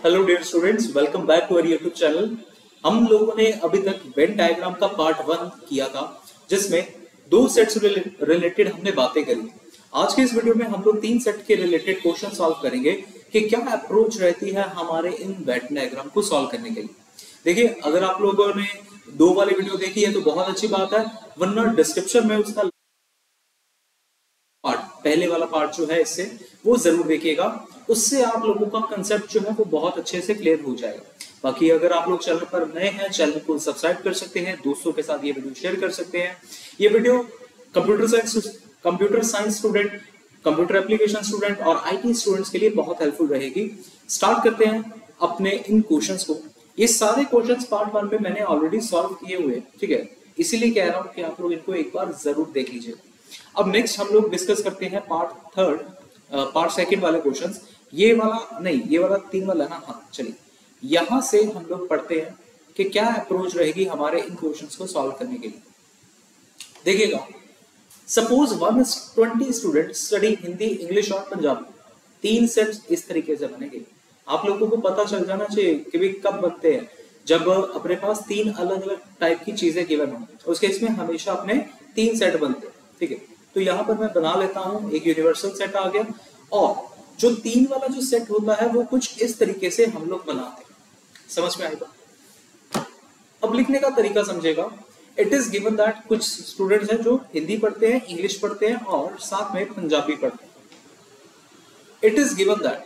Hello dear students, welcome back to our YouTube channel. हम लोगों ने अभी तक वेन डायग्राम का पार्ट 1 किया था, जिसमें दो सेट्स रिलेटेड हमने बातें करी। आज के इस वीडियो में हम लोग 3 सेट के रिलेटेड क्वेश्चन सॉल्व करेंगे कि क्या अप्रोच रहती है हमारे इन वेन डायग्राम को सॉल्व करने के लिए। देखिए, अगर आप लोगों ने 2 वाली वीडियो देखी है तो बहुत अच्छी बात है, वरना डिस्क्रिप्शन में उसका पहले वाला पार्ट जो है इससे वो जरूर देखिएगा। उससे आप लोगों का कंसेप्ट जो है वो बहुत अच्छे से क्लियर हो जाएगा। बाकी अगर आप लोग चैनल पर नए हैं, चैनल को सब्सक्राइब कर सकते हैं, दोस्तों के साथ ये वीडियो शेयर कर सकते हैं। ये video computer science student, computer application student और आईटी स्टूडेंट्स के लिए बहुत हेल्पफुल रहेगी। स्टार्ट करते हैं अपने इन क्वेश्चंस को। ये सारे क्वेश्चंस पार्ट 1 में मैंने ऑलरेडी सॉल्व किए हुए, ठीक है, इसीलिए कह रहा हूं कि आप लोग इनको एक बार जरूर देख लीजिए। अब नेक्स्ट हम लोग डिस्कस करते हैं पार्ट सेकंड वाले क्वेश्चंस। ये वाला नहीं, ये वाला 3 वाला ना। हाँ चलिए, यहां से हम लोग पढ़ते हैं कि क्या अप्रोच रहेगी हमारे इन क्वेश्चंस को सॉल्व करने के लिए। देखिएगा, suppose 120 student study Hindi, English और पंजाबी। 3 सेट्स इस तरीके से बनेंगे। आप लोगों को पता चल जाना चाहिए कि भी कब बनते हैं, जब अपने पास 3 अलग अलग टाइप की चीजें गिवन हो। उसके इसमें हमेशा अपने 3 सेट बनते हैं, ठीक है। तो यहाँ पर मैं बना लेता हूं, एक यूनिवर्सल सेट आ गया। और जो 3 वाला जो सेट होता है वो कुछ इस तरीके से हम लोग बनाते हैं। समझ में आएगा? अब लिखने का तरीका समझेगा। इट इज गिवन दैट कुछ स्टूडेंट्स हैं जो हिंदी पढ़ते हैं, इंग्लिश पढ़ते हैं और साथ में पंजाबी पढ़ते हैं। It is given that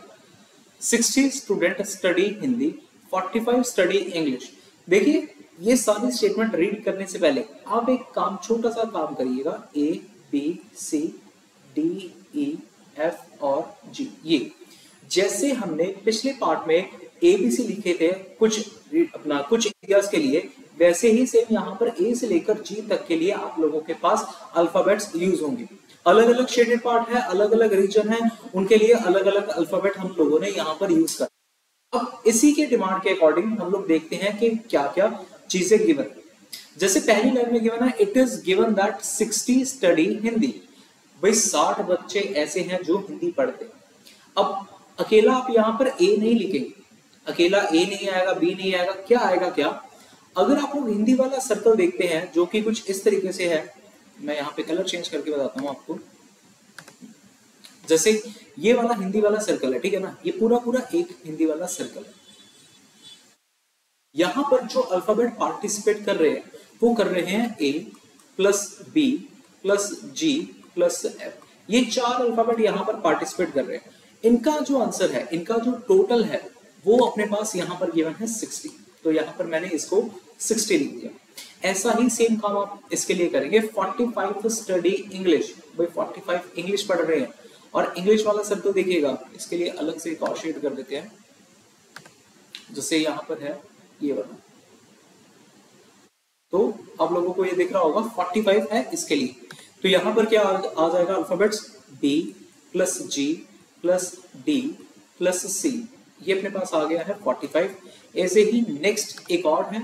60 student study Hindi, 45 study English. देखिए, ये सारी स्टेटमेंट रीड करने से पहले आप एक काम, छोटा सा काम करिएगा। A B C D E F और G, ये जैसे हमने पिछले पार्ट में ABC लिखे थे कुछ एरियाज के लिए, वैसे ही सेम यहाँ पर A से लेकर G तक के लिए आप लोगों के पास अल्फाबेट्स यूज होंगे। अलग अलग शेडेड पार्ट है, अलग अलग रीजन है, उनके लिए अलग अलग अल्फाबेट हम लोगों ने यहाँ पर यूज कर। अब इसी के डिमांड के अकॉर्डिंग हम लोग देखते हैं कि क्या क्या चीजें गिवन है। जैसे पहली लाइन में गिवन है, it is given that 60 study Hindi. भाई 60 बच्चे ऐसे हैं जो हिंदी पढ़ते हैं। अब अकेला आप यहाँ पर ए नहीं लिखेंगे, अकेला ए नहीं आएगा, बी नहीं आएगा, क्या आएगा? क्या, अगर आप लोग हिंदी वाला सर्कल देखते हैं जो कि कुछ इस तरीके से है, मैं यहाँ पे कलर चेंज करके बताता हूँ आपको। जैसे ये वाला हिंदी वाला सर्कल है, ठीक है ना, ये पूरा पूरा एक हिंदी वाला सर्कल है। यहां पर जो अल्फाबेट पार्टिसिपेट कर रहे हैं वो कर रहे हैं A plus B plus G plus F। ये 4 अल्फाबेट यहां पर पार्टिसिपेट कर रहे हैं। इनका जो आंसर है, इनका जो टोटल है वो अपने पास यहां पर गिवन है 60। तो यहां पर मैंने इसको 60 लिख दिया। ऐसा ही सेम काम आप इसके लिए करेंगे। 45 स्टडी इंग्लिश। भाई 45 इंग्लिश पढ़ रहे हैं और इंग्लिश वाला सर्कल देखिएगा, इसके लिए अलग से एक और शेड कर देते हैं। जैसे यहां पर है ये वाला, तो आप लोगों को ये दिख रहा होगा 45 है इसके लिए। तो यहां पर क्या आ जाएगा? Alphabets B plus G plus D plus C, ये अपने पास आ गया है 45। ऐसे ही नेक्स्ट एक और है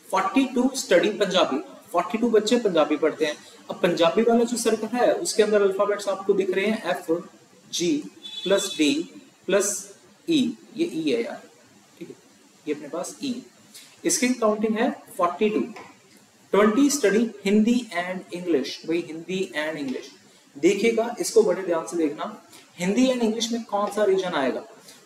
42 स्टडी पंजाबी। 42 बच्चे पंजाबी पढ़ते हैं। अब पंजाबी वाला जो सर्कल है उसके अंदर अल्फाबेट्स आपको दिख रहे हैं F G plus D plus E। ये E है यार, ठीक है, ये अपने पास E। इसकी काउंटिंग है 42। 20 स्टडी हिंदी एंड इंग्लिश। भाई हिंदी एंड इंग्लिश देखिएगा, इसको बड़े ध्यान से देखना। हिंदी एंड इंग्लिश में कौन सा रीजन आएगा?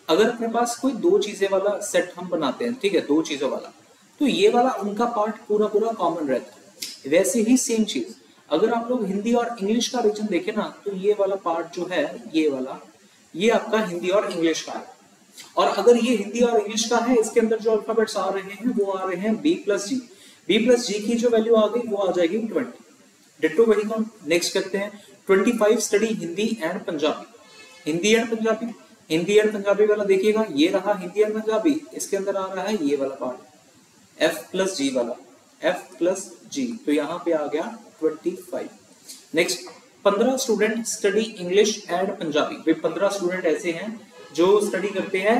अगर अपने पास कोई 2 चीजें वाला सेट हम बनाते हैं, ठीक है, 2 चीजों वाला, तो ये वाला उनका पार्ट पूरा पूरा कॉमन रहता है। वैसे ही सेम चीज अगर आप लोग हिंदी और इंग्लिश का रीजन देखें ना, तो ये वाला पार्ट जो है, ये वाला, ये आपका हिंदी और इंग्लिश का है। और अगर ये हिंदी और इंग्लिश का है, इसके अंदर जो अल्फाबेट्स आ रहे हैं वो आ रहे हैं B plus G। B plus G की जो वैल्यू आ गई वो आ जाएगी 20। डिट्टो वही काम नेक्स्ट करते हैं। 25 study Hindi and Punjabi. Hindi and Punjabi, Hindi and Punjabi वाला देखिएगा, ये रहा हिंदी एंड पंजाबी, इसके अंदर आ रहा है ये वाला पार्ट F प्लस G वाला, F प्लस G, तो यहाँ पे आ गया 25। Next 15 student study English and Punjabi. 15 student ऐसे हैं जो स्टडी करते हैं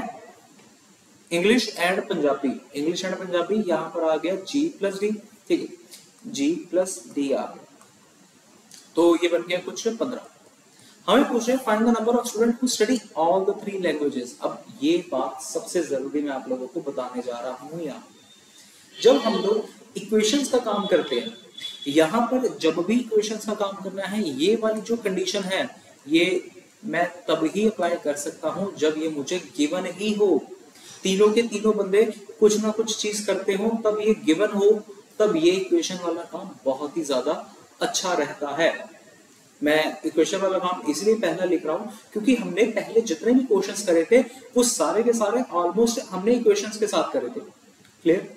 English and Punjabi. English and Punjabi यहां पर आ गया G प्लस D, ठीक है, G प्लस D आ गया, तो ये बन गया कुछ 15। हमें पूछ रहे हैं find the number of student who study all the 3 languages. अब ये बात सबसे जरूरी मैं आप लोगों को बताने जा रहा हूँ। यहाँ जब हम लोग इक्वेशंस का काम करते हैं, यहाँ पर जब भी इक्वेशंस का काम करना है, ये वाली जो कंडीशन है ये मैं तब ही अप्लाई कर सकता हूँ जब ये मुझे गिवन ही हो, तीनों के तीनों बंदे कुछ ना कुछ चीज करते हो, तब ये गिवन हो, तब ये इक्वेशन वाला काम बहुत ही ज्यादा अच्छा रहता है। मैं इक्वेशन वाला काम इसलिए पहला लिख रहा हूँ क्योंकि हमने पहले जितने भी क्वेश्चंस करे थे वो सारे के सारे ऑलमोस्ट हमने इक्वेशंस के साथ करे थे। क्लियर?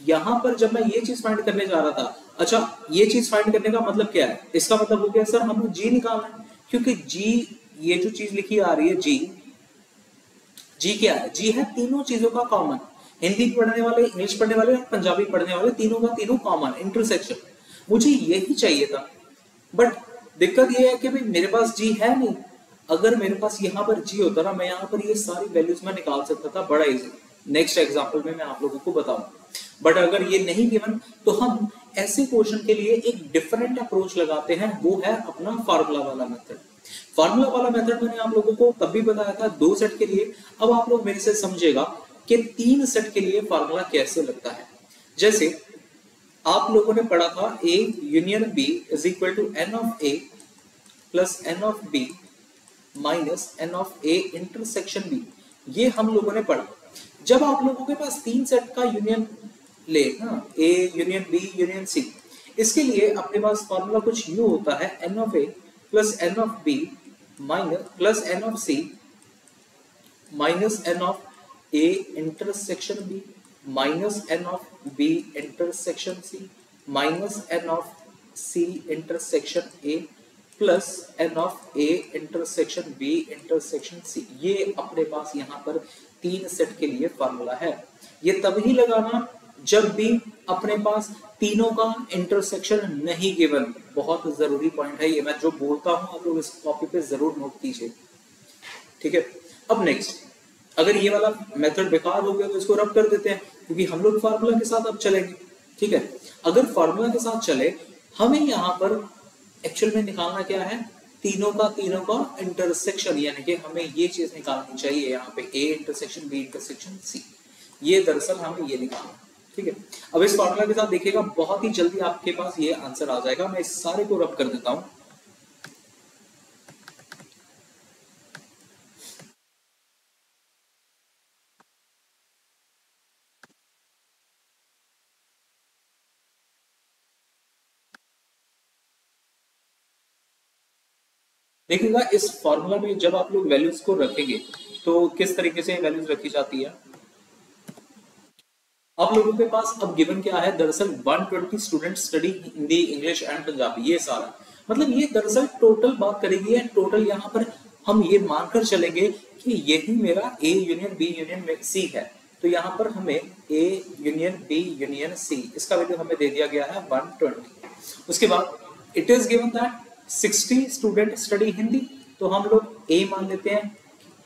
यहाँ पर जब मैं ये चीज फाइंड करने जा रहा था, अच्छा ये चीज फाइंड करने का मतलब क्या है? इसका मतलब हो गया सर हमें जी निकालना है, क्योंकि जी ये जो चीज लिखी आ रही है जी क्या है? जी है तीनों चीजों का कॉमन। हिंदी पढ़ने वाले, इंग्लिश पढ़ने वाले और पंजाबी पढ़ने वाले तीनों का तीनों कॉमन इंटरसेक्शन। मुझे यही चाहिए था, बट दिक्कत ये है कि भाई मेरे पास जी है नहीं। अगर मेरे पास यहाँ पर जी होता ना, मैं यहाँ पर ये सारी वैल्यूज में निकाल सकता था बड़ा इजी। नेक्स्ट एग्जाम्पल में मैं आप लोगों को बताऊंगा। बट अगर ये नहीं गिवन तो हम ऐसे क्वेश्चन के लिए एक डिफरेंट अप्रोच लगाते हैं, वो है अपना फार्मूला वाला मेथड। फार्मूला वाला मेथड मैंने आप लोगों को तब भी बताया था 2 सेट के लिए। अब आप लोग मेरे से समझेगा कि 3 सेट के लिए फार्मूला कैसे लगता है। जैसे आप लोगों ने पढ़ा था A union B is equal to n of A plus n of B minus n of A intersection B। ये हम लोगों ने पढ़ा। जब आप लोगों के पास 3 सेट का यूनियन ले ना, A union B union C, इसके लिए अपने पास फार्मूला कुछ यूं होता है n of A plus n of B minus plus n of C minus n of A intersection B minus n of B intersection C minus n of C intersection A plus n of A intersection B intersection C। ये अपने पास यहाँ पर 3 set के लिए formula है। ये तभी लगाना जब भी अपने पास तीनों का इंटरसेक्शन नहीं गिवन। बहुत जरूरी पॉइंट है ये, मैं जो बोलता हूं आप लोग इस कॉपी पे जरूर नोट कीजिए, ठीक है। अब नेक्स्ट, अगर ये वाला मेथड बेकार हो गया तो इसको रब कर देते हैं, क्योंकि हम लोग फार्मूला के साथ अब चलेंगे, ठीक है। अगर फार्मूला के साथ चले, हमें यहाँ पर एक्चुअल में निकालना क्या है? तीनों का इंटरसेक्शन, यानी कि हमें ये चीज निकालनी चाहिए यहाँ पे A intersection B intersection C। ये दरअसल हमें ये निकालना, ठीक है। अब इस फार्मूला के साथ देखिएगा बहुत ही जल्दी आपके पास ये आंसर आ जाएगा। मैं इस सारे को रब कर देता हूं। देखिएगा इस फॉर्मूला में जब आप लोग वैल्यूज को रखेंगे तो किस तरीके से वैल्यूज रखी जाती है। आप लोगों के पास अब गिवन क्या है? दरअसल 120 student study Hindi, English and Punjabi, ये सारा मतलब ये दरअसल टोटल बात करेगी। टोटल यहाँ पर हम ये मानकर चलेंगे कि यही मेरा A union B union C है, तो यहाँ पर हमें A union B union C इसका वैल्यू हमें दे दिया गया है 120। उसके बाद it is given that 60 student study Hindi, तो हम लोग A मान लेते हैं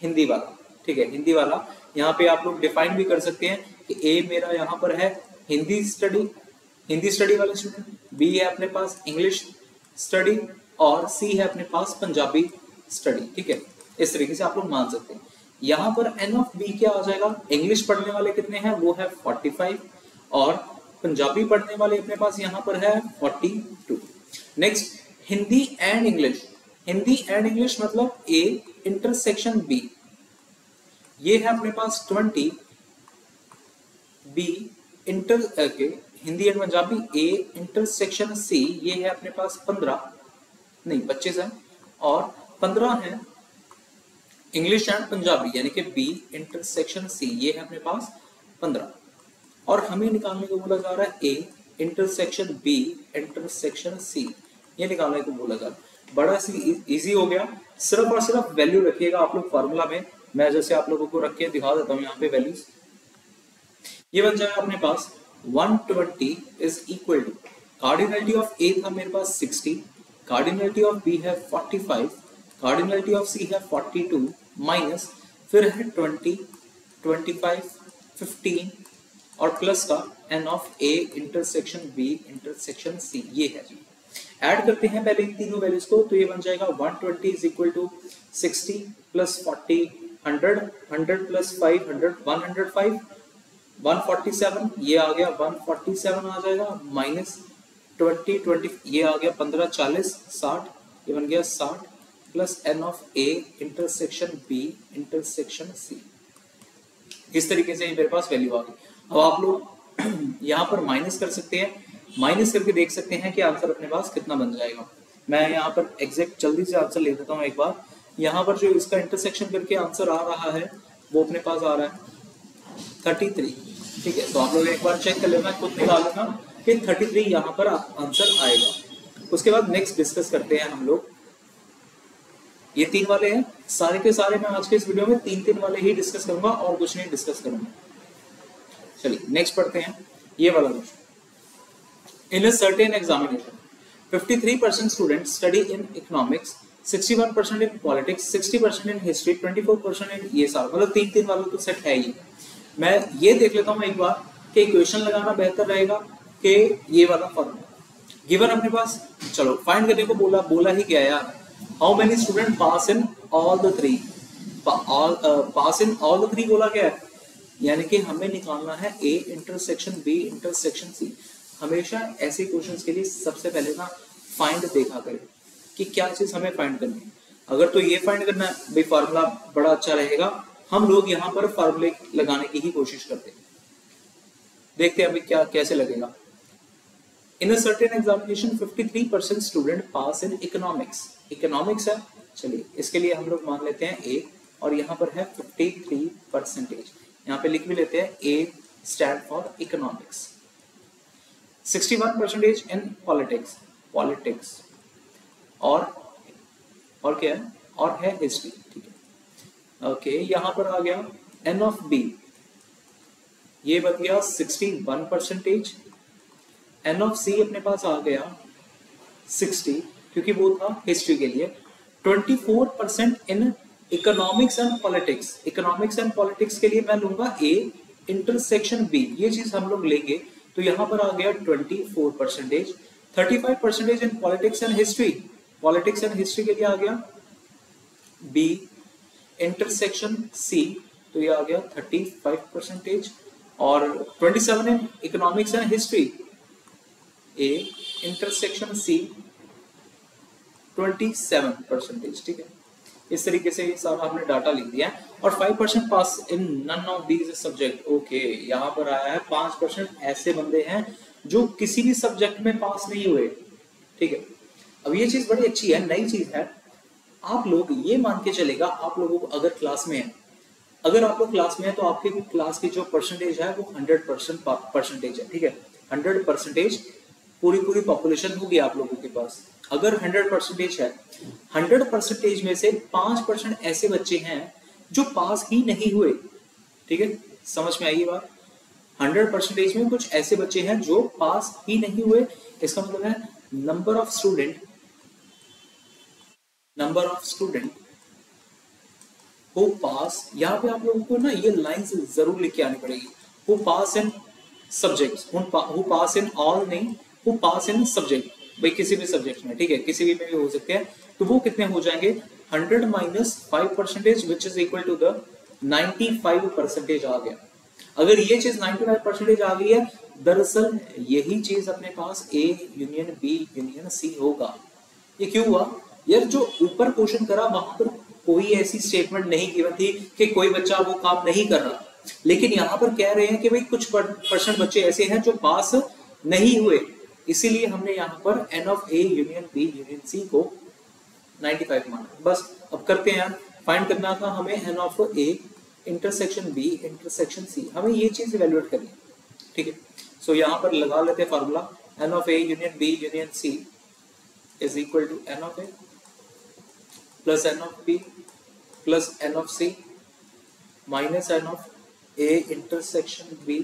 हिंदी वाला, ठीक है। हिंदी वाला यहाँ पे आप लोग डिफाइन भी कर सकते हैं कि A मेरा यहाँ पर है हिंदी स्टडी वाले स्टूडेंट, B है अपने पास इंग्लिश स्टडी और C है अपने पास पंजाबी स्टडी, ठीक है। इस तरीके से आप लोग मान सकते हैं। यहाँ पर n ऑफ B क्या आ जाएगा? इंग्लिश पढ़ने वाले कितने हैं? वो है 45 और पंजाबी पढ़ने वाले अपने पास यहाँ पर है 42। नेक्स्ट, हिंदी एंड इंग्लिश मतलब A इंटरसेक्शन B, ये है अपने पास 20, B inter Hindi and Punjabi A intersection C, ये है अपने पास 25 है, और 15 है इंग्लिश एंड पंजाबी यानी कि B इंटरसेक्शन C, ये है अपने पास 15। और हमें निकालने को बोला जा रहा है A intersection B intersection C, ये निकालने को बोला जा रहा है। बड़ा इजी हो गया, सिर्फ और सिर्फ वैल्यू रखिएगा आप लोग फार्मूला में। मैं जैसे आप लोगों को रख के दिखा देता हूँ यहाँ पे वैल्यूज। ये बन जाएगा अपने पास 120 is equal to, cardinality of A था मेरे पास 60, कार्डिनलिटी ऑफ B है 45, कार्डिनलिटी ऑफ C है 42 माइनस फिर है 20, 25, 15 और प्लस का n of A intersection B intersection C, ये है जी। ऐड करते हैं पहले इन तीनों वैल्यूज को, तो ये बन जाएगा 120 is equal to 60 plus 40 100, 100 plus 5 100 105 147, ये आ गया 147 आ जाएगा, माइनस 20 20 ये आ गया 15 40 60, ये बन गया 60 plus n of a intersection b intersection c। इस तरीके से मेरे पास वैल्यू आ गई। अब आप लोग यहाँ पर माइनस कर सकते हैं, माइनस करके देख सकते हैं कि आंसर अपने पास कितना बन जाएगा। मैं यहाँ पर एग्जैक्ट जल्दी से आंसर ले देता हूँ एक बार। यहाँ पर जो इसका इंटरसेक्शन करके आंसर आ रहा है वो अपने पास आ रहा है 33, ठीक है। तो आप लोग एक बार चेक कर लेना, खुद निकाल लेना कि 33 यहाँ पर आंसर आएगा। उसके बाद नेक्स्ट डिस्कस करते हैं हम लोग, ये 3 वाले हैं सारे के सारे। मैं आज के इस वीडियो में 3 वाले ही डिस्कस करूंगा और कुछ नहीं डिस्कस करूंगा। चलिए नेक्स्ट पढ़ते हैं ये वाला question. In a certain examination 53% students study in economics, 61% in politics, 60% in history, 24% इन ये सारा, मतलब 3 वालों तो सेट है ही। मैं ये देख लेता हूँ एक बार कि इक्वेशन लगाना बेहतर रहेगा कि ये वाला फॉर्मूला गिवन अपने पास। चलो फाइंड करने को बोला ही क्या यार, how many student pass in all the 3, pass in all the 3 बोला क्या है, यानी कि हमें निकालना है a intersection b intersection c। हमेशा ऐसे क्वेश्चंस के लिए सबसे पहले ना फाइंड देखा करें कि क्या चीज हमें फाइंड करनी है। अगर तो ये फाइंड करना है भाई फार्मूला बड़ा अच्छा रहेगा, हम लोग यहाँ पर फार्मूले लगाने की ही कोशिश करते हैं। देखते हैं अभी क्या कैसे लगेगा। In a certain examination 53% student pass in economics, economics है, चलिए इसके लिए हम लोग मान लेते हैं a और यहाँ पर है 53%, यहाँ पे लिख भी लेते हैं a stand for economics. 61% in politics, politics और क्या है, और है हिस्ट्री, ठीक है। ओके यहाँ पर आ गया n ऑफ b, ये बन गया 61%। n ऑफ c अपने पास आ गया 60 क्योंकि वो था हिस्ट्री के लिए। 24% in economics and politics, economics and politics के लिए मैं लूंगा a इंटरसेक्शन b, ये चीज हम लोग लेंगे तो यहाँ पर आ गया 24%। 35% in politics and history, politics and history के लिए आ गया b इंटरसेक्शन c, तो ये आ गया 35%। और 27 in economics and history a intersection c 27%, ठीक है। इस तरीके से ये सारा हमने डाटा लिख दिया है। और 5% pass in none of these subject, okay यहाँ पर आया है 5% ऐसे बंदे हैं जो किसी भी सब्जेक्ट में पास नहीं हुए, ठीक है। अब ये चीज बड़ी अच्छी है, नई चीज है। आप लोग ये मान के चलेगा, आप लोगों को अगर क्लास में है, अगर आप लोग क्लास में है तो आपके क्लास की जो परसेंटेज है वो 100% परसेंटेज है, ठीक है। 100% पूरी पॉपुलेशन होगी आप लोगों के पास। अगर 100% है, 100% में से 5% ऐसे बच्चे हैं जो पास ही नहीं हुए, ठीक है। समझ में आई ये बात? 100% में कुछ ऐसे बच्चे हैं जो पास ही नहीं हुए। इसका मतलब है नंबर ऑफ स्टूडेंट हु पास, यहाँ पे आप लोगों को ना ये लाइंस जरूर लिख के आनी पड़ेगी। Who pass in subjects, who pass in all नहीं, हु पास इन सब्जेक्ट, भाई किसी भी सब्जेक्ट में, ठीक है, किसी भी में भी हो सकते हैं। तो वो कितने हो जाएंगे, 100 minus 5% which is equal to the 95% आ गया। अगर ये चीज 95% आ गई है, दरअसल यही चीज अपने पास A union B union C होगा। ये क्यों हुआ यार, जो ऊपर क्वेश्चन करा वहां पर कोई ऐसी स्टेटमेंट नहीं गिवन थी कि कोई बच्चा वो काम नहीं कर रहा, लेकिन यहाँ पर कह रहे हैं कि भाई कुछ % बच्चे ऐसे हैं जो पास नहीं हुए, इसीलिए हमने यहाँ पर n of A union B union C को 95 माना। बस अब करते हैं यार, फाइंड करना था हमें n of A intersection B intersection C, हमें ये चीज इवेल्युएट करनी है, ठीक है। सो यहाँ पर लगा लेते हैं formula, n of A union B union C is equal to n of A plus n of B plus n of C minus n of A intersection B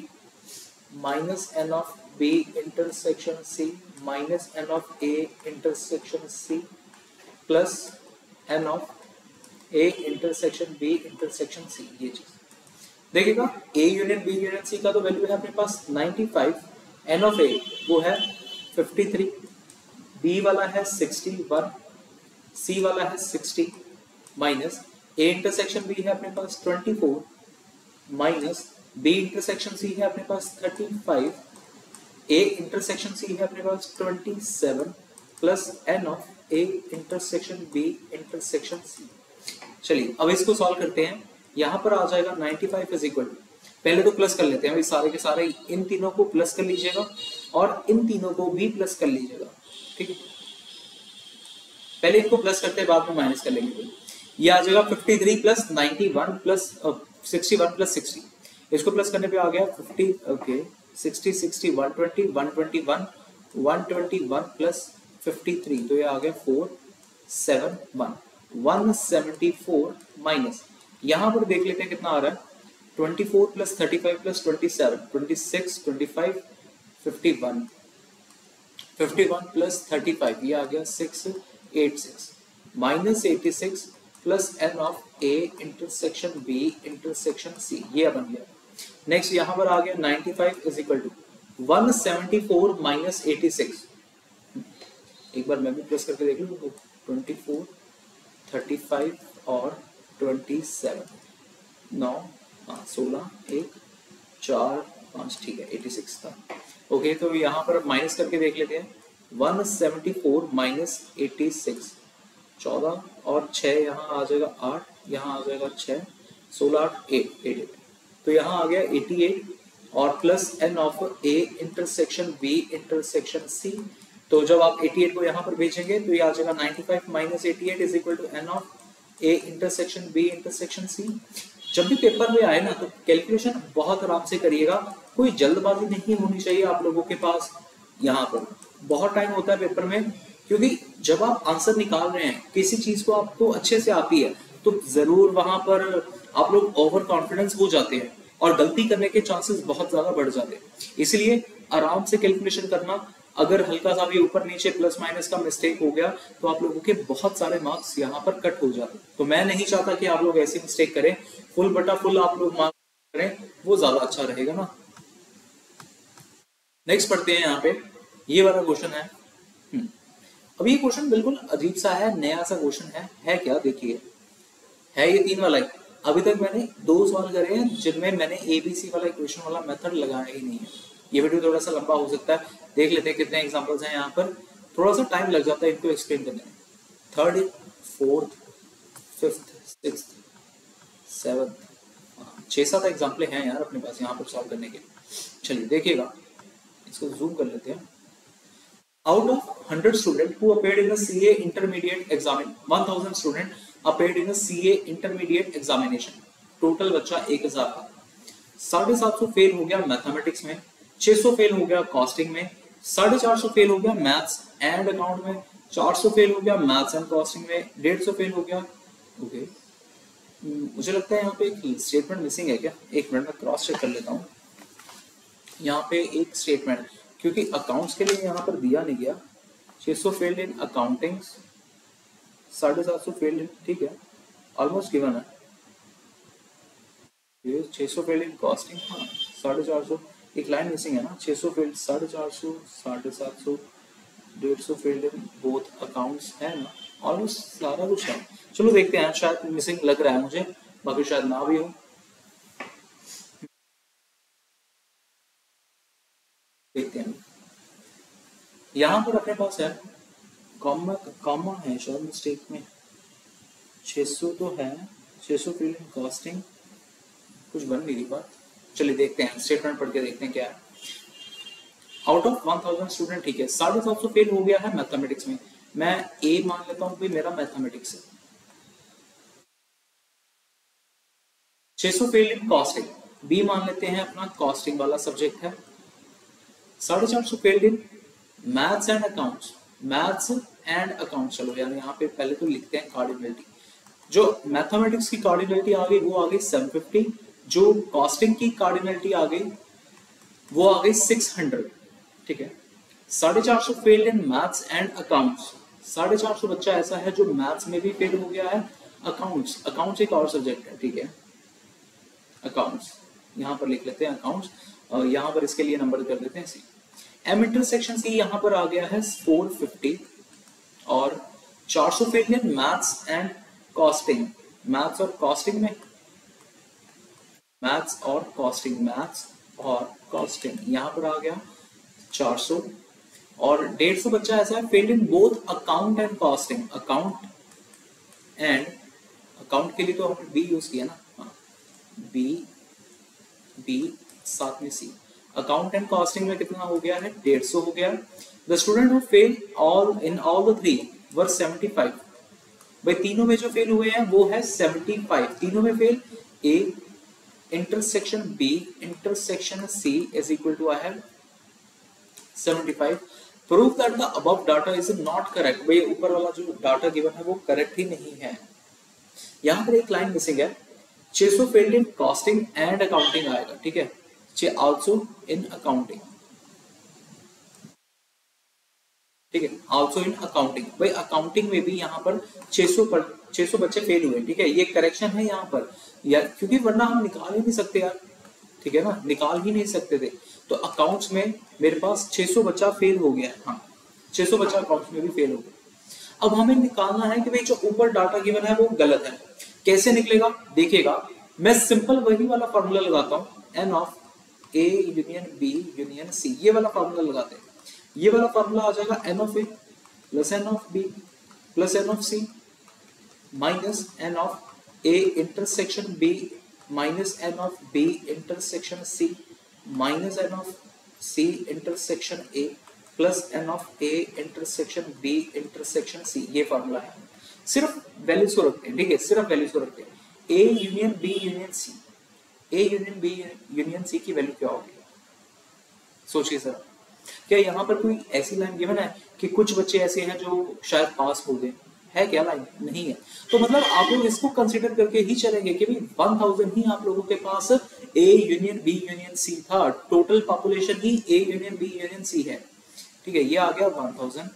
minus n of B intersection C minus n of A intersection C plus n of A intersection B intersection C। ये चीज देखिएगा, A union B union C का तो value है अपने पास 95, n of A वो है 53, B वाला है 61, सी वाला है 60 माइनस ए इंटरसेक्शन बी है अपने पास 24 माइनस बी इंटरसेक्शन सी है अपने पास 35, ए इंटरसेक्शन सी है अपने पास 27 plus n of A intersection B intersection C. चलिए अब इसको सॉल्व करते हैं। यहां पर आ जाएगा 95 इज इक्वल टू, पहले तो प्लस कर लेते हैं, सारे के सारे इन तीनों को प्लस कर लीजिएगा और इन तीनों को भी प्लस कर लीजिएगा, ठीक है। पहले इनको प्लस करते हैं, बाद में माइनस कर लेंगे। ये आ जाएगा 53 प्लस 91 प्लस 61 प्लस 60, इसको प्लस करने पे आ गया 50, ओके 60 60 120 121 121 प्लस 53, तो ये आ गया 471 174 माइनस, यहाँ पर देख लेते हैं कितना आ रहा है 24 प्लस 35 प्लस 27 26 25 51 51 प्लस 35, ये आ गया 686 minus 86 plus n of A intersection B intersection C, ये बन गया। नेक्स्ट यहाँ पर आ गया 95 इज इक्वल टू 174 माइनस 86, एक बार मैं भी प्लस करके देख लूँ, 24 35 और 27 9 16 1 4 5, ठीक है 86 था, ओके। तो यहाँ पर माइनस करके देख लेते हैं 174 माइनस 86, 14 और 6 यहाँ आ जाएगा 8, यहाँ आ जाएगा 6 16 8 88, तो यहाँ आ गया 88 और plus n of A intersection B intersection C, तो जब आप 88 को यहाँ पर भेजेंगे तो ये आ जाएगा 95 minus 88 is equal to n of A intersection B intersection C. जब भी पेपर में आए ना तो कैलकुलेशन बहुत आराम से करिएगा, कोई जल्दबाजी नहीं होनी चाहिए आप लोगों के पास। यहाँ पर बहुत टाइम होता है पेपर में, क्योंकि जब आप आंसर निकाल रहे हैं किसी चीज को आपको अच्छे से आती है तो जरूर वहां पर आप लोग ओवर कॉन्फिडेंस हो जाते हैं और गलती करने के चांसेस बहुत ज्यादा बढ़ जाते हैं। इसलिए आराम से कैलकुलेशन करना, अगर हल्का सा भी ऊपर नीचे प्लस माइनस का मिस्टेक हो गया तो आप लोगों के बहुत सारे मार्क्स यहाँ पर कट हो जाते। तो मैं नहीं चाहता कि आप लोग ऐसी मिस्टेक करें, फुल बटा फुल आप लोग मार्क्स करें, वो ज्यादा अच्छा रहेगा ना। नेक्स्ट पढ़ते हैं, यहाँ पे ये वाला क्वेश्चन है। अब ये क्वेश्चन बिल्कुल अजीब सा है, नया सा क्वेश्चन है क्या, देखिए है ये 3 वाला ही। अभी तक मैंने 2 सवाल करे हैं जिनमें मैंने एबीसी वाला इक्वेशन वाला मेथड लगाया ही नहीं है। ये वीडियो थोड़ा सा लंबा हो सकता है, देख लेते हैं कितने एग्जांपल्स हैं। यहाँ पर थोड़ा सा टाइम लग जाता है इनको एक्सप्लेन करने में। 3rd 4th 5th 6th 7th 6-7 example हैं यार अपने पास यहाँ पर सॉल्व करने के। चलिए देखिएगा, इसको जूम कर लेते हैं। Out of 100 students who appeared in the CA intermediate exam, 1000 students appeared in the CA intermediate examination. Total बच्चा 1000 था। 750 फेल हो गया मैथमेटिक्स में, 600 फेल हो गया कॉस्टिंग में, 450 फेल हो गया मैथ्स एंड अकाउंट में, 400 फेल हो गया मैथ्स एंड कॉस्टिंग में, 150 फेल हो गया। ओके, मुझे लगता है यहाँ पे एक स्टेटमेंट मिसिंग है क्या, एक मिनट में क्रॉस चेक कर लेता हूँ। यहाँ पे एक स्टेटमेंट, क्योंकि अकाउंट्स के लिए यहाँ पर दिया नहीं गया। 600 failed in accounting, 750 failed in, ठीक है ऑलमोस्ट गिवन है। 600 फेल्ड इन कॉस्टिंग, हाँ 450, एक लाइन मिसिंग है ना। 600 failed 450, 750, 150 failed in both accounts है ना, ऑलमोस्ट सारा कुछ है। चलो देखते हैं, शायद मिसिंग लग रहा है मुझे, बाकी शायद ना भी हो। देखते हैं, यहाँ पर अपने पास है कॉमा है शायद मिस्टेक में। 600 तो है, 600 फील्ड इन कॉस्टिंग, कुछ बन नहीं रही बात। चलिए देखते हैं, स्टेटमेंट पढ़ के देखते हैं क्या है। आउट ऑफ 1000 स्टूडेंट, ठीक है 750 फेल हो गया है मैथमेटिक्स में, मैं ए मान लेता हूं कि मेरा मैथमेटिक्स है। 600 फेल इन कॉस्टिंग, बी मान लेते हैं अपना कॉस्टिंग वाला सब्जेक्ट है। 450 failed in maths and accounts, maths and accounts, चलो यार यहाँ पे पहले तो लिखते हैं कार्डिनलिटी। जो मैथमेटिक्स की कार्डिनलिटी आ गई वो आ गई 750, जो कॉस्टिंग की कार्डिनलिटी आ गई वो आ गई 600, ठीक है। 450 failed in maths and accounts, 450 बच्चा ऐसा है जो मैथ्स में भी फेल हो गया है, अकाउंट्स एक और सब्जेक्ट है, ठीक है अकाउंट्स, यहाँ पर लिख लेते हैं अकाउंट्स, यहाँ पर इसके लिए नंबर कर देते हैं सी। एम इंटरसेक्शन सी यहाँ पर आ गया है 450, और 400 fail in maths and costing, maths और कॉस्टिंग में, मैथ्स और कॉस्टिंग, मैथ्स और कॉस्टिंग यहाँ पर आ गया 400। और 150 बच्चा ऐसा है failed in both account and costing, account and, account के लिए तो हमने बी यूज किया ना, बी बी साथ में सी, अकाउंट एंड कॉस्टिंग में कितना हो गया है 150 हो गया। The student who fail all in all the three were 75, भाई तीनों में जो फेल हुए हैं वो है 75, तीनों में fail, A intersection B intersection C is equal to I have 75। Prove that the above data is not correct, भाई ऊपर वाला जो डाटा गिवन है वो करेक्ट ही नहीं है। यहाँ पर एक लाइन मिसिंग है, 600 failed in costing and accounting आएगा, ठीक है, आल्सो इन अकाउंटिंग, ठीक है, आल्सो इन अकाउंटिंग, भाई अकाउंटिंग में भी यहाँ पर 600 बच्चे फेल हुए, ठीक है, ये करेक्शन है यहाँ पर यार, क्योंकि वरना हम निकाल ही नहीं सकते यार, ठीक है ना, निकाल ही नहीं सकते थे। तो अकाउंट्स में मेरे पास 600 बच्चा फेल हो गया है, हाँ 600 बच्चा अकाउंट्स में भी फेल हो गया। अब हमें निकालना है कि भाई जो ऊपर डाटा गिवन है वो गलत है, कैसे निकलेगा देखिएगा, मैं सिंपल वही वाला फॉर्मूला लगाता हूँ, n of A union B union C, ये वाला फॉर्मूला लगाते हैं, ये वाला फॉर्मूला आ जाएगा n of A plus n of B plus n of C minus n of A intersection B minus n of B intersection C minus n of C intersection A plus n of A intersection B intersection C, ये formula है। सिर्फ values को रखते हैं, ठीक है, सिर्फ values को रखते हैं, A union B union C, A union B union C की वैल्यू क्या होगी, सोचिए सर, क्या यहाँ पर कोई ऐसी लाइन गिवन है कि कुछ बच्चे ऐसे हैं जो शायद पास हो गए, है क्या लाइन, नहीं है, तो मतलब आप लोग इसको कंसीडर करके ही चलेंगे कि भाई 1000 ही आप लोगों के पास A union B union C था, टोटल पॉपुलेशन ही A union B union C है, ठीक है, ये आ गया 1000।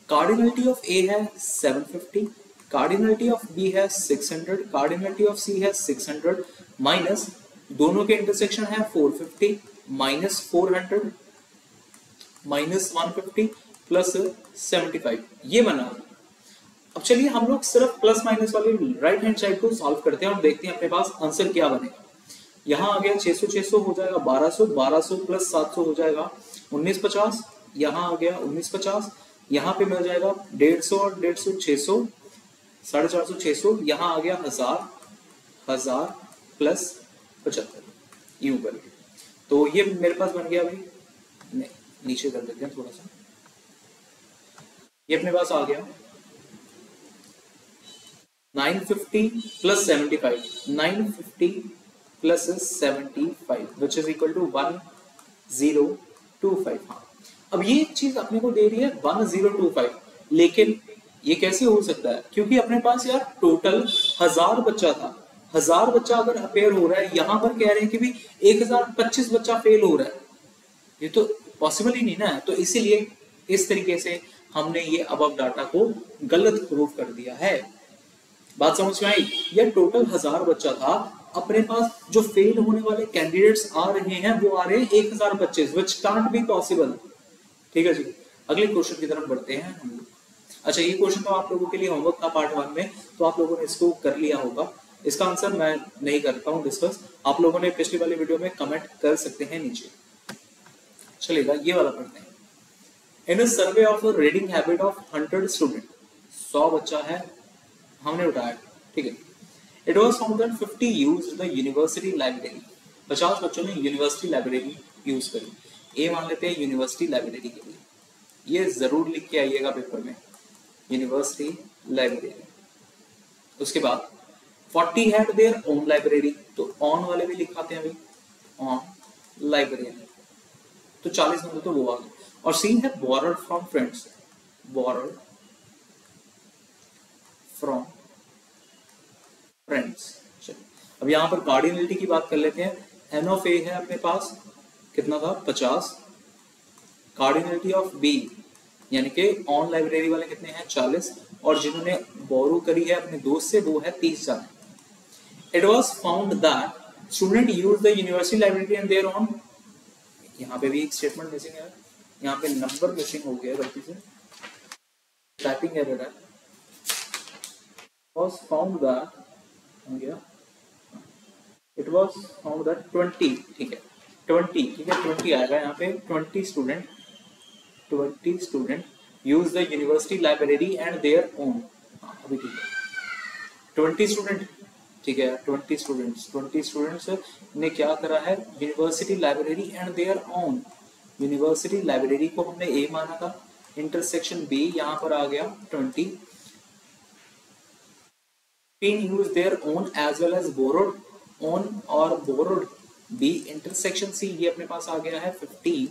कार्डिनलिटी ऑफ ए है 750, कार्डिनलिटी ऑफ बी है 600, कार्डिनलिटी ऑफ सी है 600 माइनस दोनों के इंटरसेक्शन है 450 माइनस 400 माइनस 150 प्लस 75, ये बना। अब चलिए हम लोग सिर्फ प्लस माइनस वाली राइट हैंड साइड को सॉल्व करते हैं और देखते हैं अपने पास आंसर क्या बनेगा। यहाँ आ गया 600 हो जाएगा 1200 प्लस 700 हो जाएगा 1950, यहाँ आ गया 1950, यहाँ पे मिल जाएगा 150 और 150 600 450 600, यहाँ आ गया 1000 प्लस 75, यूं करके, तो ये मेरे पास बन गया भाई, नहीं नीचे कर देते हैं थोड़ा सा, ये अपने पास आ गया 950 plus 75, 950 plus 75 which is equal to 1025। हाँ, अब ये चीज अपने को दे रही है 1025, लेकिन ये कैसे हो सकता है, क्योंकि अपने पास यार टोटल 1000 बच्चा था, 1000 बच्चा अगर अपेयर हो रहा है, यहाँ पर कह रहे हैं कि भी 1025 बच्चा फेल हो रहा है, ये तो पॉसिबल ही नहीं ना, तो इसीलिए इस तरीके से हमने ये अबव डाटा को गलत प्रूव कर दिया है। बात समझ में आई, ये टोटल 1000 बच्चा था, अपने पास जो फेल होने वाले कैंडिडेट्स आ रहे हैं वो आ रहे हैं 1025, व्हिच कांट बी पॉसिबल। ठीक है जी, अगले क्वेश्चन की तरफ बढ़ते हैं हम लोग। अच्छा, ये क्वेश्चन तो आप लोगों के लिए होमवर्क था पार्ट 1 में, तो आप लोगों ने इसको कर लिया होगा, इसका आंसर मैं नहीं करता हूँ डिस्कस, आप लोगों ने पिछली वाली वीडियो में कमेंट कर सकते हैं नीचे। चलेगा, ये वाला पढ़ते हैं। In a survey of reading habit of 100 student, 100 बच्चा है हमने उठाया, ठीक है, it was found that 50 used the university library, 50 बच्चों ने यूनिवर्सिटी लाइब्रेरी यूज करी, ए मान लेते हैं यूनिवर्सिटी लाइब्रेरी के लिए, ये जरूर लिख के आइएगा पेपर में, यूनिवर्सिटी लाइब्रेरी। उसके बाद 40 हैड देयर ओन लाइब्रेरी, तो ऑन वाले भी लिखाते हैं भाई, ऑन लाइब्रेरी, तो 40 नंबर तो वो आ गए। और सी है borrowed from friends, borrowed from friends. अब यहां पर कार्डिनलिटी की बात कर लेते हैं, एन ऑफ ए है अपने पास कितना था 50, कार्डिनलिटी ऑफ बी यानी कि ऑन लाइब्रेरी वाले कितने हैं 40, और जिन्होंने बोरो करी है अपने दोस्त से वो है 30 जाने। It was found that student use the university library and there on, यहाँ पे भी एक स्टेटमेंट मिसिंग है, यहाँ पे नंबर मिसिंग हो गया गलती से, टाइपिंग एरर है। was found that हो गया, it was found that 20, ठीक है 20, ठीक है 20 आएगा यहाँ पे। 20 student use the university library and their own. अभी ठीक है 20 स्टूडेंट, ठीक है 20 स्टूडेंट्स ने क्या करा है, university library and their own. University library को हमने ए माना था, इंटरसेक्शन बी यहाँ पर आ गया 20 use their own as well as borrowed, own और borrowed B intersection C, ये अपने पास आ गया है 15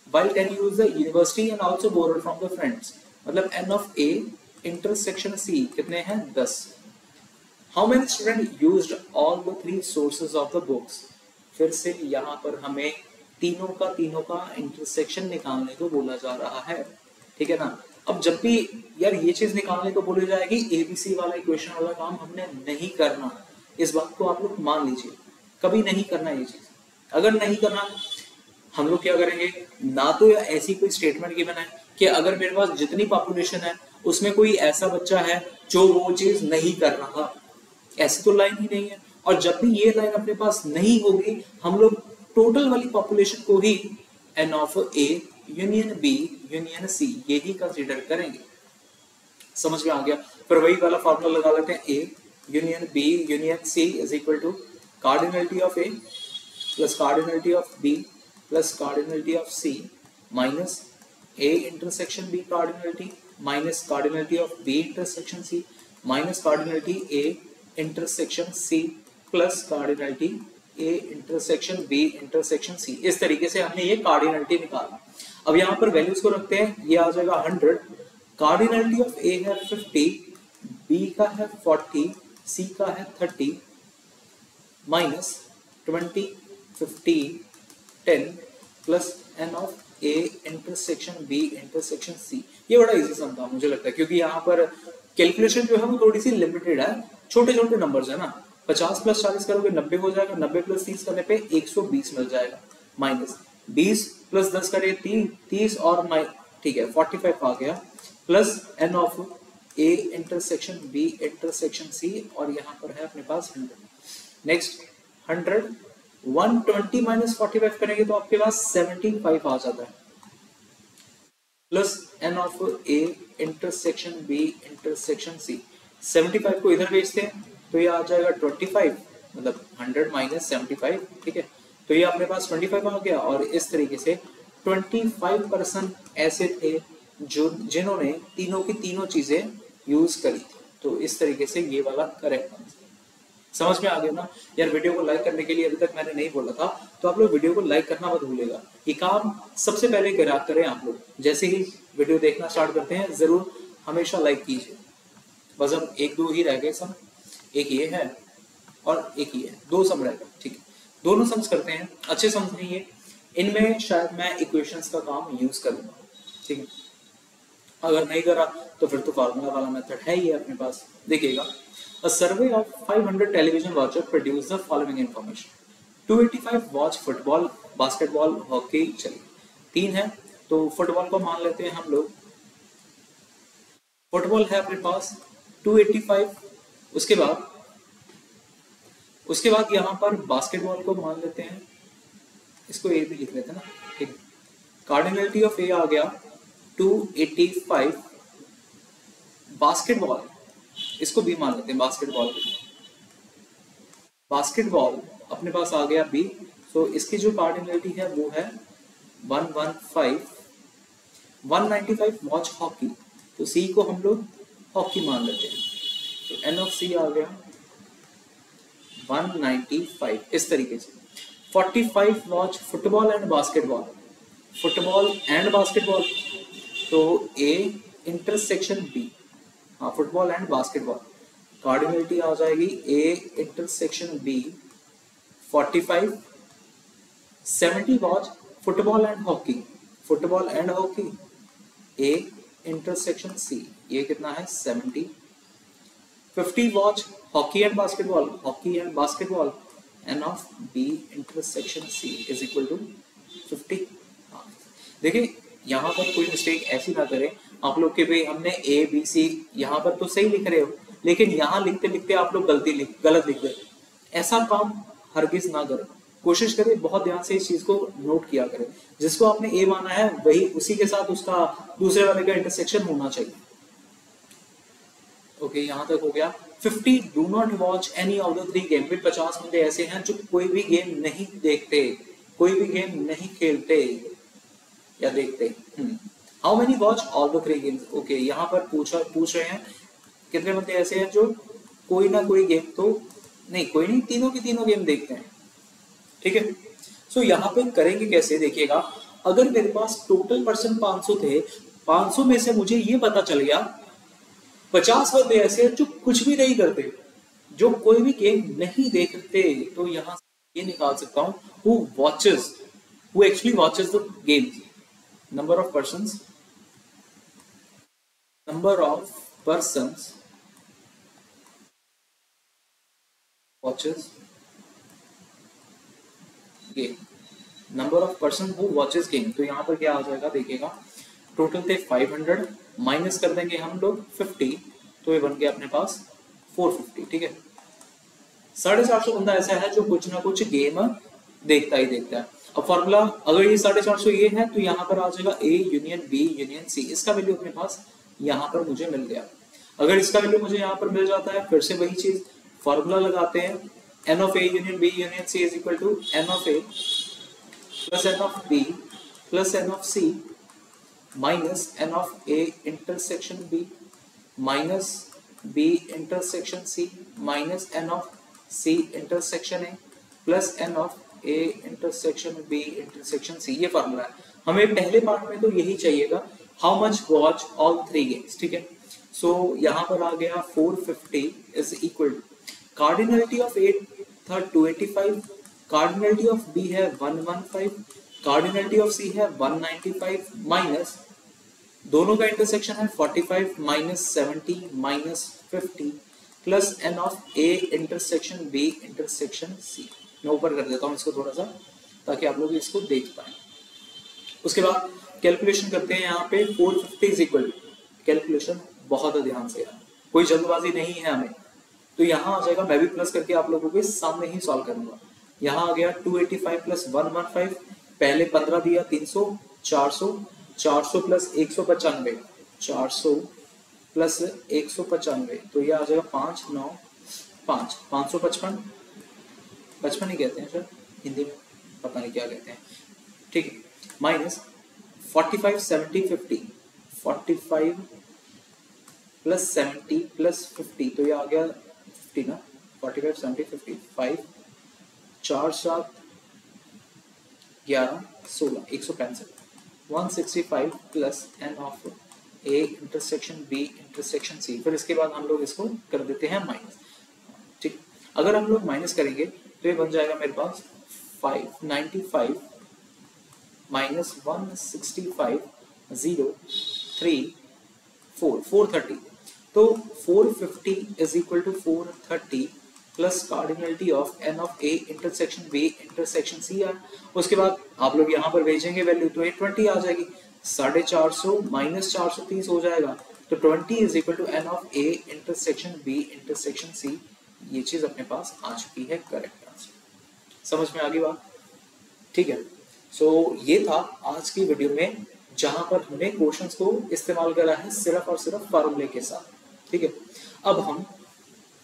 while 10 use the university and also borrowed from the friends, मतलब n of A intersection C कितने हैं 10। how many students used all the three sources of the books, फिर से यहाँ पर हमें तीनों का इंटरसेक्शन निकालने को बोला जा रहा है, ठीक है ना। अब जब भी यार ये चीज निकालने को बोली जाएगी, एबीसी वाला इक्वेशन वाला काम हमने नहीं करना, इस बात को आप लोग मान लीजिए, कभी नहीं करना ये चीज। अगर नहीं करना हम लोग क्या करेंगे, ना तो ऐसी कोई स्टेटमेंट की बनाए कि अगर मेरे पास जितनी पॉपुलेशन है उसमें कोई ऐसा बच्चा है जो वो चीज नहीं कर रहा, ऐसी तो लाइन ही नहीं है। और जब भी ये लाइन अपने पास नहीं होगी, हम लोग टोटल वाली पॉपुलेशन को ही N of A union B union C ये ही कंसीडर करेंगे। समझ में आ गया। फिर वही वाला फॉर्मूला लगा लेते हैं, A union B union C is equal to cardinality of A plus cardinality of B plus cardinality of C minus A intersection B cardinality minus cardinality of B intersection C minus cardinality A intersection C plus cardinality A intersection B intersection C. इस तरीके से हमने ये cardinality निकाला। अब यहाँ पर values को रखते हैं, ये आ जाएगा 100, कार्डिनलिटी ऑफ ए है 50, बी का है 40, सी का है 30 minus 20 50 10 plus n of A intersection B intersection C. ये बड़ा इजी सम था मुझे लगता है, क्योंकि यहाँ पर कैलकुलेशन जो है वो थोड़ी सी लिमिटेड है, छोटे छोटे नंबर्स है ना। 50 प्लस 40 करोगे 90 हो जाएगा, 90 प्लस 30 करने पे 120 मिल जाएगा, माइनस 20 प्लस 10 करे 30 और ठीक है 45 आ गया, plus n of A intersection B intersection C, और यहाँ पर है अपने पास 100। नेक्स्ट 100 120 माइनस 45 करेंगे तो आपके पास 75 आ जाता है, plus n of A intersection B intersection C. 75 को इधर भेजते हैं तो ये आ जाएगा 25, मतलब 100 माइनस 75, ठीक है। तो ये अपने पास 25 आ गया, और इस तरीके से 25% ऐसे थे जो जिन्होंने तीनों की तीनों चीजें यूज करी थी। तो इस तरीके से ये वाला करेक्ट आंसर। समझ में आ गया ना यार। वीडियो को लाइक करने के लिए अभी तक मैंने नहीं बोला था, तो आप लोग वीडियो को लाइक करना मत भूलिएगा। ये काम सबसे पहले करें आप लोग। जैसे ही वीडियो देखना स्टार्ट करते हैं जरूर हमेशा लाइक कीजिए। बस अब 1-2 ही रह गए सम, एक ये है और एक ये है, 2 सम रह गए, ठीक है। दोनों सम्स करते हैं, अच्छे सम्स नहीं है, इनमें शायद मैं इक्वेशंस का काम यूज करूंगा, ठीक है। अगर नहीं करा तो फिर तो फार्मूला वाला मेथड है ही है अपने पास। देखिएगा, a survey of 500 television watchers produced the following information. 285 watch football, basketball, hockey. चलिए 3 है तो फुटबॉल को मान लेते हैं हम लोग। फुटबॉल है अपने पास 285, उसके बाद यहाँ पर बास्केटबॉल को मान लेते हैं, इसको ए भी लिख लेते हैं ना, ठीक। कार्डिनलिटी ऑफ ए आ गया 285, बास्केटबॉल इसको भी मान लेते हैं, बास्केटबॉल अपने पास आ गया बी। तो इसकी जो कार्डिनलिटी है वो है 115, 195 वॉच हॉकी, तो सी को हम लोग हॉकी मान लेते हैं, तो एन ऑफ सी आ गया 195। इस तरीके से 45 वॉच फुटबॉल एंड बास्केटबॉल, तो ए इंटरसेक्शन बी, हाँ फुटबॉल एंड बास्केटबॉल, कार्डिनलिटी आ जाएगी A intersection B 45, 70 watch football and hockey, A intersection C, ये कितना है 70, 50 watch hockey and basketball, n of B intersection C is equal to 50। देखिए यहाँ पर कोई मिस्टेक ऐसी ना करें, आप लोग के भाई हमने ए बी सी यहाँ पर तो सही लिख रहे हो, लेकिन यहाँ लिखते लिखते आप लोग गलत लिख गए। ऐसा काम हरगिज ना करें, कोशिश करें बहुत ध्यान से इस चीज को नोट किया करें। जिसको आपने ए माना है वही उसी के साथ उसका दूसरे वाले का इंटरसेक्शन होना चाहिए। ओके, यहाँ तक हो गया। 50 do not watch any of the 3 game. 50 बंदे ऐसे हैं जो कोई भी गेम नहीं देखते, कोई भी गेम नहीं खेलते या देखते। How many watch all the 3 games. Okay, यहाँ पर पूछ रहे हैं कितने बंदे ऐसे हैं जो कोई ना कोई गेम तो नहीं, कोई नहीं, तीनों की तीनों गेम देखते हैं। ठीक है, सो यहाँ पे करेंगे कैसे देखिएगा। अगर मेरे पास टोटल पर्सन 500 थे, 500 में से मुझे ये पता चल गया 50 बंदे ऐसे हैं जो कुछ भी नहीं करते, जो कोई भी गेम नहीं देखते, तो यहाँ ये निकाल सकता हूं who actually watches the game। number of persons watches game, number of person who watches game। तो यहाँ पर क्या आ जाएगा देखिएगा, टोटल थे 500, माइनस कर देंगे हम लोग 50, तो ये बन गया अपने पास 450। ठीक है, 450 बंदा ऐसा है जो कुछ ना कुछ गेम देखता ही देखता है। अब फॉर्मूला अगर ये 450 ये है तो यहाँ पर आ जाएगा A union B union C। इसका वैल्यू अपने पास यहाँ पर मुझे मिल गया। अगर इसका वैल्यू मुझे यहाँ पर मिल जाता है, फिर से वही चीज फॉर्मूला लगाते हैं, n of A union B union C is equal to n of A plus n of B plus n of C minus n of A intersection B minus B intersection C minus n of C intersection A plus n of A intersection B intersection C। ये formula है। हमें पहले part में तो यही चाहिएगा, how much watch all 3 games. ठीक है, सो यहाँ पर आ गया 450 is equal to cardinality of A था 285, कार्डिनलिटी ऑफ B है 115, कार्डिनलिटी ऑफ C है 195 माइनस दोनों का इंटरसेक्शन है 45 minus 70 minus 50 plus n of A intersection B intersection C। मैं ऊपर कर देता हूँ इसको थोड़ा सा ताकि आप लोग इसको देख पाए। उसके बाद कैलकुलेशन करते हैं यहाँ पे 450 इज इक्वल, कैलकुलेशन बहुत ध्यान से यार, कोई जल्दबाजी नहीं है हमें। तो यहाँ आ जाएगा, मैं भी प्लस करके आप लोगों के सामने ही सॉल्व करूंगा। यहाँ आ गया 285 प्लस 115, पहले 15 दिया 300, 400, 400 प्लस 195, 400 प्लस 195, तो ये आ जाएगा 5 9 5 555, 55 ही कहते हैं सर हिंदी में, पता नहीं क्या कहते हैं। ठीक है, माइनस 45 70 50, 45 प्लस 70 प्लस 50, तो ये आ गया 50 ना, 45 70 50, 5 4 7 11 16 165, 165 plus n of A intersection B intersection C। फिर इसके बाद हम लोग इसको कर देते हैं माइनस। ठीक, अगर हम लोग माइनस करेंगे तो ये बन जाएगा मेरे पास 595 माइनस 165 0 3 4 430, तो 450 is equal to 430 plus cardinality of n of A intersection B intersection C है। उसके बाद आप लोग यहाँ पर भेजेंगे वैल्यू तो 820 आ जाएगी, 450 माइनस 430 हो जाएगा, तो 20 is equal to n of A intersection B intersection C। ये चीज अपने पास आ चुकी है करेक्ट आंसर। समझ में आ गई बात? ठीक है, सो ये था आज की वीडियो में जहां पर हमने क्वेश्चंस को इस्तेमाल करा है सिर्फ और सिर्फ फार्मूले के साथ। ठीक है, अब हम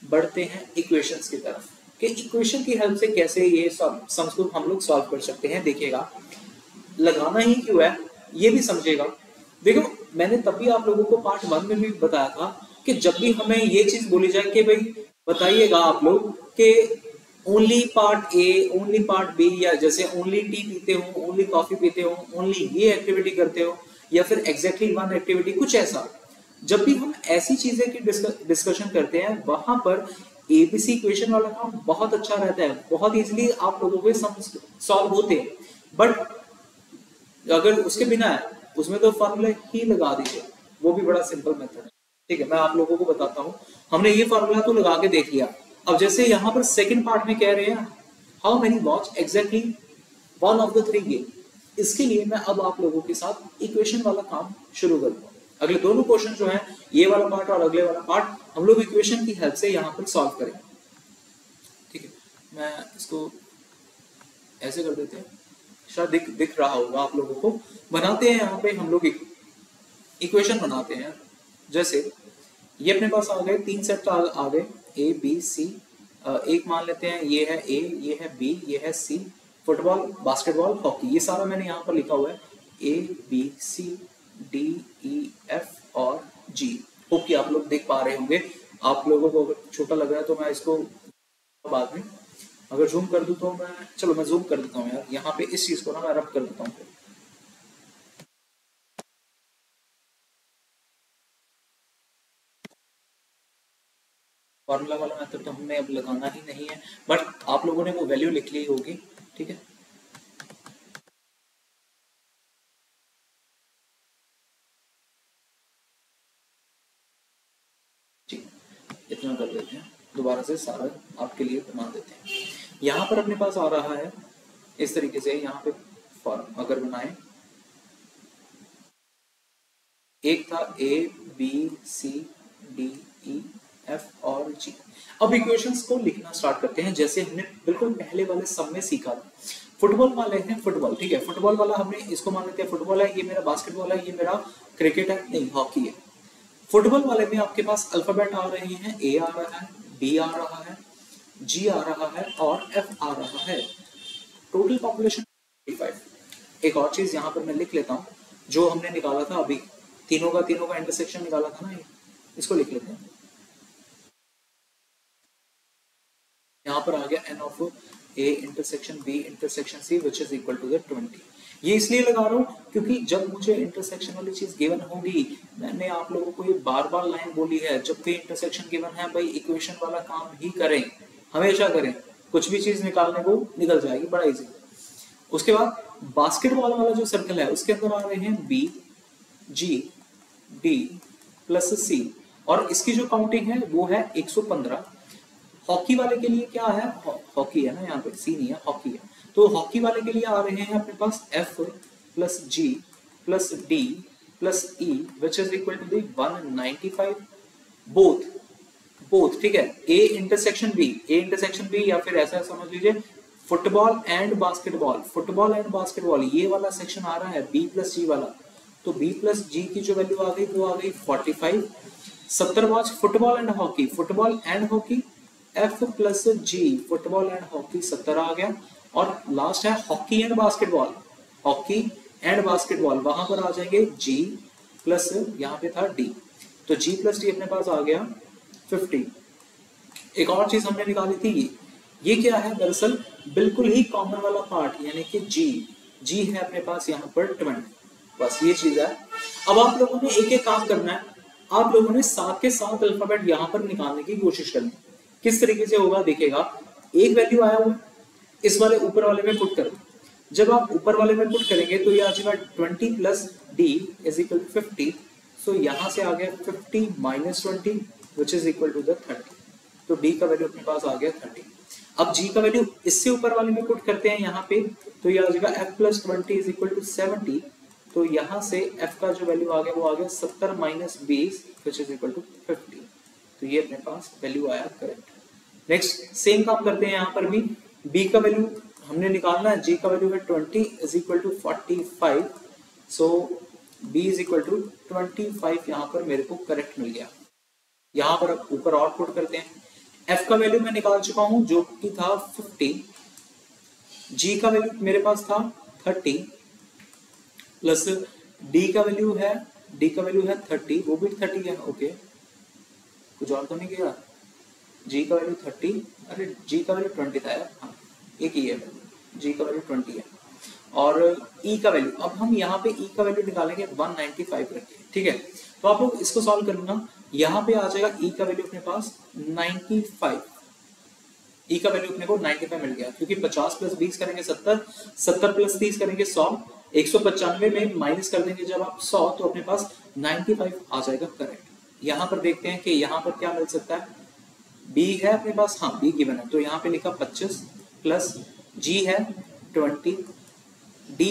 बढ़ते हैं इक्वेशंस की तरफ कि इक्वेशन की हेल्प से कैसे ये सम्स को हम लोग सॉल्व कर सकते हैं। देखिएगा, लगाना ही क्यों है ये भी समझेगा। देखो, मैंने तब भी आप लोगों को पार्ट 1 में भी बताया था कि जब भी हमें ये चीज बोली जाए कि भाई बताइएगा आप लोग कि only part A, only part B, या जैसे ओनली टी पीते हो, ओनली कॉफी पीते हो, ओनली ये एक्टिविटी करते हो, या फिर एग्जैक्टली वन एक्टिविटी, कुछ ऐसा। जब भी हम ऐसी चीजें की डिस्कशन करते हैं वहां पर एबीसी इक्वेशन वाला काम बहुत अच्छा रहता है, बहुत इजीली आप लोगों के सॉल्व होते हैं। बट अगर उसके बिना है उसमें तो फॉर्मूला ही लगा दीजिए, वो भी बड़ा सिंपल मेथड है। ठीक है, मैं आप लोगों को बताता हूँ। हमने ये फॉर्मूला तो लगा के देख लिया। अब जैसे यहाँ पर सेकंड पार्ट में कह रहे हैं how many watch exactly one of the 3 game, इसके लिए मैं अब आप लोगों के साथ इक्वेशन वाला काम शुरू करूंगा। अगले दोनों क्वेश्चन जो है, ये वाला पार्ट और अगले वाला पार्ट, हम लोग इक्वेशन की हेल्प से यहाँ पर सॉल्व करेंगे। ठीक है, मैं इसको ऐसे कर देते हैं, शायद दिख रहा होगा आप लोगों को। बनाते हैं यहाँ पे हम लोग इक्वेशन बनाते हैं। जैसे ये अपने पास आ गए, 3 सेट आ गए, ए बी सी। एक मान लेते हैं ये है ए, ये है बी, ये है सी। फुटबॉल, बास्केटबॉल, हॉकी, ये सारा मैंने यहाँ पर लिखा हुआ है, A B C D E F और जी। होप कि आप लोग देख पा रहे होंगे। आप लोगों को अगर छोटा लग रहा है तो मैं इसको बाद में अगर जूम कर दूं तो मैं जूम कर देता हूँ यार, यहाँ पे इस चीज को ना मैं रब कर देता हूँ। फॉर्मूला वाला मेथड तो हमें अब लगाना ही नहीं है, बट आप लोगों ने वो वैल्यू लिख ली होगी। ठीक है, जी इतना कर देते हैं, दोबारा से सारा आपके लिए बना देते हैं। यहाँ पर अपने पास आ रहा है इस तरीके से, यहाँ पे फॉर्म अगर बनाए, एक था A B C D E F और जी। अब इक्वेशंस को लिखना स्टार्ट करते हैं, जैसे हमने बिल्कुल पहले वाले सब में सीखा था। फुटबॉल वाले हैं, फुटबॉल, ठीक है, फुटबॉल वाला हमने इसको मान लेते हैं फुटबॉल है, ये मेरा बास्केटबॉल है, ये मेरा क्रिकेट है, नहीं हॉकी है। फुटबॉल वाले में आपके पास अल्फाबेट आ रहे हैं, ए आ रहा है, बी आ रहा है, जी आ रहा है और एफ आ रहा है। Total population 25। एक और चीज यहाँ पर मैं लिख लेता हूँ, जो हमने निकाला था अभी, तीनों का इंटरसेक्शन निकाला था ना, इसको लिख लेते हैं। यहाँ पर आ गया n of a intersection b intersection c which is equal to 20। ये इसलिए लगा रहा हूँ क्योंकि जब मुझे इंटरसेक्शन वाली चीज गिवन होगी, मैंने आप लोगों को ये बार बार लाइन बोली है, जब भी इंटरसेक्शन गिवन है भाई इक्वेशन वाला काम ही करें, हमेशा करें, कुछ भी चीज निकालने को निकल जाएगी, बड़ा इजी। उसके बाद बास्केटबॉल वाला जो सर्कल है उसके अंदर आ रहे हैं बी जी डी प्लस सी, और इसकी जो काउंटिंग है वो है 115। हॉकी वाले के लिए क्या है, हॉकी है ना, यहाँ पे सी नहीं है, हॉकी है, तो हॉकी वाले के लिए आ रहे हैं अपने पास F plus G plus D plus E which is equal to 195। Both ठीक है, ए इंटरसेक्शन बी, या फिर ऐसा समझ लीजिए फुटबॉल एंड बास्केटबॉल, ये वाला सेक्शन आ रहा है बी प्लस जी वाला, तो बी प्लस जी की जो वैल्यू आ गई वो आ गई 45। 70 watch football and hockey, F plus G football and hockey 70 आ गया। और लास्ट है हॉकी एंड बास्केटबॉल, वहां पर आ जाएंगे जी प्लस, यहाँ पे था डी, तो जी प्लस डी अपने पास आ गया 50। एक और चीज हमने निकाली थी, ये क्या है, दरअसल बिल्कुल ही कॉमन वाला पार्ट, यानी कि जी है अपने पास यहाँ पर 20, बस ये चीज है। अब आप लोगों ने एक एक काम करना है, आप लोगों ने साथ के साथ अल्फाबेट यहाँ पर निकालने की कोशिश करनी। किस तरीके से होगा देखिएगा, एक वैल्यू आया हुआ इस वाले ऊपर वाले में पुट कर, जब आप ऊपर वाले में पुट करेंगे तो ये आ जाएगा 20 plus D is equal to 50, so यहाँ से आ गया 50 minus 20 which is equal to 30, तो डी का वैल्यू अपने पास आ गया 30। अब जी का वैल्यू इससे ऊपर वाले में पुट करते हैं यहाँ पे, तो ये आ जाएगा f plus 20 is equal to 70, तो यहाँ से f का जो वैल्यू आ गया वो आ गया 70 minus 20 which is equal to 50, तो ये अपने पास वैल्यू आया करेक्ट। नेक्स्ट सेम काम करते हैं यहाँ पर भी, b का वैल्यू हमने निकालना है, g का वैल्यू है 20 is equal to 45, so b is equal to 25 यहाँ पर मेरे को करेक्ट मिल गया। यहाँ पर अब ऊपर और पुट करते हैं, f का वैल्यू मैं निकाल चुका हूं जो कि था 50, g का वैल्यू मेरे पास था 30 प्लस d का वैल्यू है 30, वो भी 30 है, ओके कुछ और तो नहीं किया। g का वैल्यू 30, अरे g का वैल्यू 20 था यार, हाँ एक ही है, g का वैल्यू 20 है। और e का वैल्यू, अब हम यहाँ पे e का वैल्यू निकालेंगे 195 रखिए, ठीक है, तो आप लोग इसको सॉल्व करना, यहाँ पे आ जाएगा e का वैल्यू अपने पास 95, e का वैल्यू अपने को 95 मिल गया, क्योंकि 50 प्लस 20 करेंगे 70, 70 प्लस 30 करेंगे 100, 195 में माइनस कर देंगे जब आप 100, तो अपने पास 95 आ जाएगा करेक्ट। यहाँ पर देखते हैं कि यहाँ पर क्या मिल सकता है, b है अपने पास, हाँ b गिवन है, तो यहाँ पे लिखा 25 प्लस g है 20, d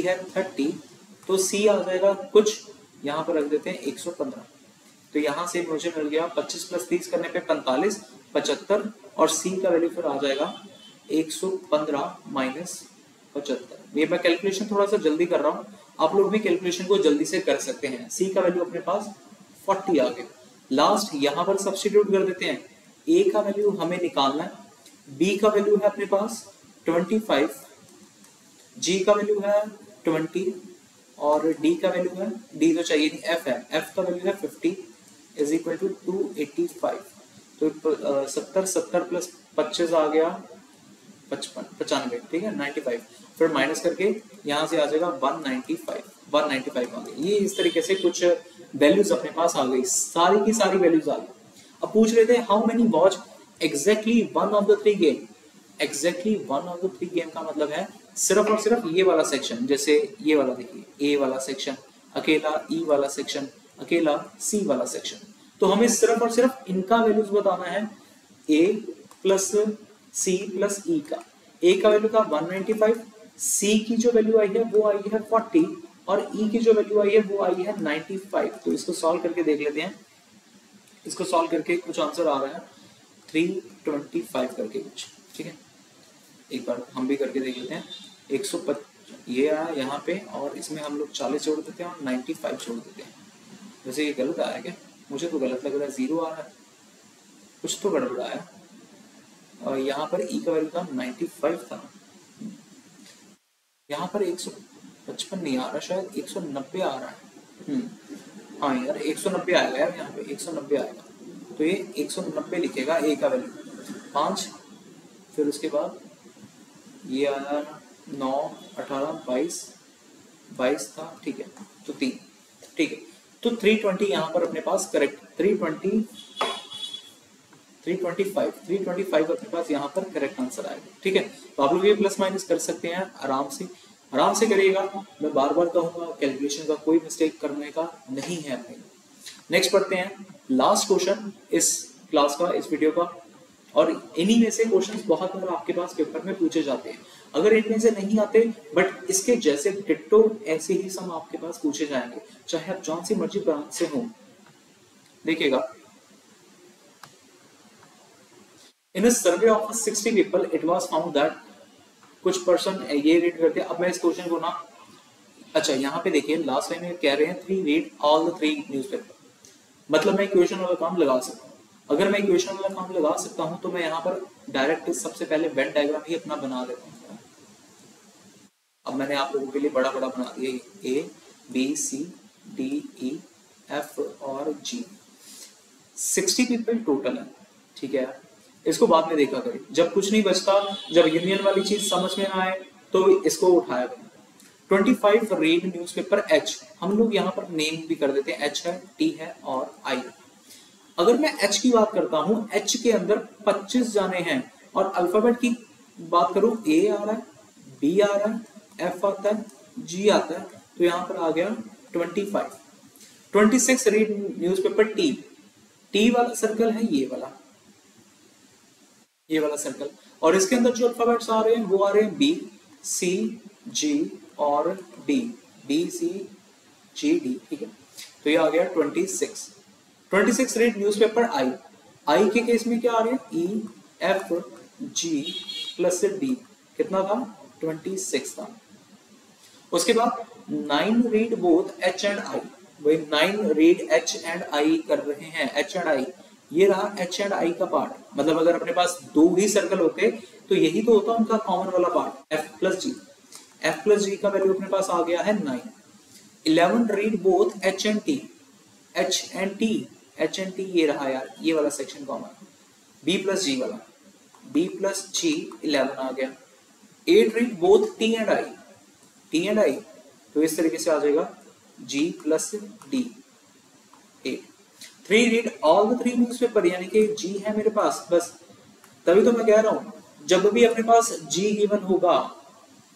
है 30, तो c आ जाएगा कुछ यहाँ पर रख देते हैं 115। तो यहाँ से मुझे मिल गया 25 + 30 करने पे 45, 75 और सी का वैल्यू फिर आ जाएगा 115 - 75। ये मैं कैलकुलेशन थोड़ा सा जल्दी कर रहा हूँ, आप लोग भी कैलकुलेशन को जल्दी से कर सकते हैं। सी का वैल्यू अपने पास 40 आ गया। लास्ट यहाँ पर सब्स्टिट्यूट कर देते हैं। ए का वैल्यू हमें निकालना है, बी का वैल्यू है अपने पास 25, जी का वैल्यू है 20 और डी का वैल्यू है, डी तो चाहिए नहीं, एफ है, एफ का वैल्यू है 50 = 285। तो 70 70 + 25 आ गया 95, ठीक है 95। फिर माइनस करके यहाँ से आ जाएगा 195 आ गया। ये इस तरीके से कुछ वैल्यूज अपने पास आ गई, सारी की सारी वैल्यूज आ गई। अब पूछ रहे थे how many watch exactly one of the 3 game. Exactly one of the 3 game का मतलब है सिर्फ और सिर्फ ये वाला सेक्शन, जैसे ये वाला देखिए, ए वाला सेक्शन अकेला, ई वाला सेक्शन अकेला, सी वाला सेक्शन। तो हमें सिर्फ और सिर्फ इनका वैल्यूज बताना है, ए प्लस सी प्लस ई का। ए का वैल्यू था 195, सी की जो वैल्यू आई है वो आई है 40 और ई की जो वैल्यू आई है वो आई है 95। तो इसको सॉल्व करके देख लेते हैं। इसको सॉल्व करके कुछ आंसर आ रहा है 325 करके कुछ, ठीक है। एक बार हम भी करके देख लेते हैं। 150 ये आया यहाँ पे और इसमें हम लोग 40 जोड़ देते हैं और 95 जोड़ देते हैं। वैसे ये गलत आया क्या? मुझे तो गलत लग रहा है, 0 आ रहा है, कुछ तो गड़बड़ आया। और यहाँ पर ई का वैल्यू था 95 था, यहाँ पर 155 नहीं आ रहा, शायद 190 आ रहा है। हाँ यार 190 आएगा यार, यहाँ पे 190 आएगा। तो ये 190 लिखेगा ए का वैल्यू 5, फिर उसके बाद ये आया 9 18 22 था, ठीक है। तो 3, ठीक है। तो 320 यहाँ पर अपने पास करेक्ट, 325 अपने पास यहाँ पर करेक्ट आंसर आएगा, ठीक है। तो आप लोग ये प्लस माइनस कर सकते हैं, आराम से करिएगा। मैं बार बार कहूंगा कैलकुलेशन का कोई मिस्टेक करने का नहीं है अपने। नेक्स्ट पढ़ते हैं लास्ट क्वेश्चन इस क्लास का, इस वीडियो का। और इन्हीं में से क्वेश्चंस बहुत बार आपके पास पेपर में पूछे जाते हैं। अगर इनमें से नहीं आते बट इसके जैसे डिट्टो ऐसे ही सम आपके पास पूछे जाएंगे, चाहे आप जौन सी मर्जी ब्रांच से हो। देखिएगा, in a survey of 60 people it was found that, कुछ पर्सन ये रीड करते हैं। अब मैं इस क्वेश्चन को ना, अच्छा यहाँ पे देखिए लास्ट टाइम कह रहे हैं 3 रीड ऑल द 3 न्यूज़पेपर, मतलब मैं इक्वेशन वाला काम लगा सकता हूँ। अगर मैं इक्वेशन वाला काम लगा सकता हूँ तो मैं यहाँ पर डायरेक्ट सबसे पहले वेन डायग्राम ही अपना बना देता हूँ। अब मैंने आप लोगों के लिए बड़ा बड़ा बना दिया, A B C D E F और जी, 60 पीपल टोटल है, ठीक है। इसको बाद में देखा करें, जब कुछ नहीं बचता, जब यूनियन वाली चीज समझ में ना आए तो इसको उठाया करें। 25 रीड न्यूज़पेपर एच, हम लोग यहाँ पर नेम भी कर देते हैं, एच है, टी है और आई। अगर मैं एच की बात करता हूँ, एच के अंदर 25 जाने हैं और अल्फाबेट की बात करूं, ए आ रहा है, बी आ रहा है, एफ आता है, जी आता है, तो यहाँ पर आ गया 25। 26 रीड न्यूज़पेपर टी, टी वाला सर्कल है ये वाला सर्कल, और इसके अंदर जो अल्फाबेट्स आ रहे हैं वो आ रहे हैं बी सी जी और D, B C G D, ठीक है। तो ये आ गया 26। 26 रीड न्यूज़पेपर आई, आई के केस में क्या आ रहे हैं, E F G plus D, कितना था 26 था। उसके बाद 9 read both H and I, वही 9 रीड एच एंड आई कर रहे हैं, एच एंड आई, ये रहा एच एंड आई का पार्ट। मतलब अगर अपने पास 2 ही सर्कल होते तो यही तो होता उनका कॉमन वाला पार्ट, एफ प्लस जी। एफ प्लस जी का वैल्यू अपने पास आ गया है 9। 11 read both H and T, H and T, H and T ये रहा यार, ये वाला सेक्शन कॉमन, बी प्लस जी वाला, बी प्लस जी 11 आ गया। 8 read both T and I, T and I, तो इस तरीके से आ जाएगा जी plus D 8। 3 read all the 3 newspaper, यानी कि जी है मेरे पास बस, तभी तो मैं कह रहा हूं जब भी अपने पास जी गिवन होगा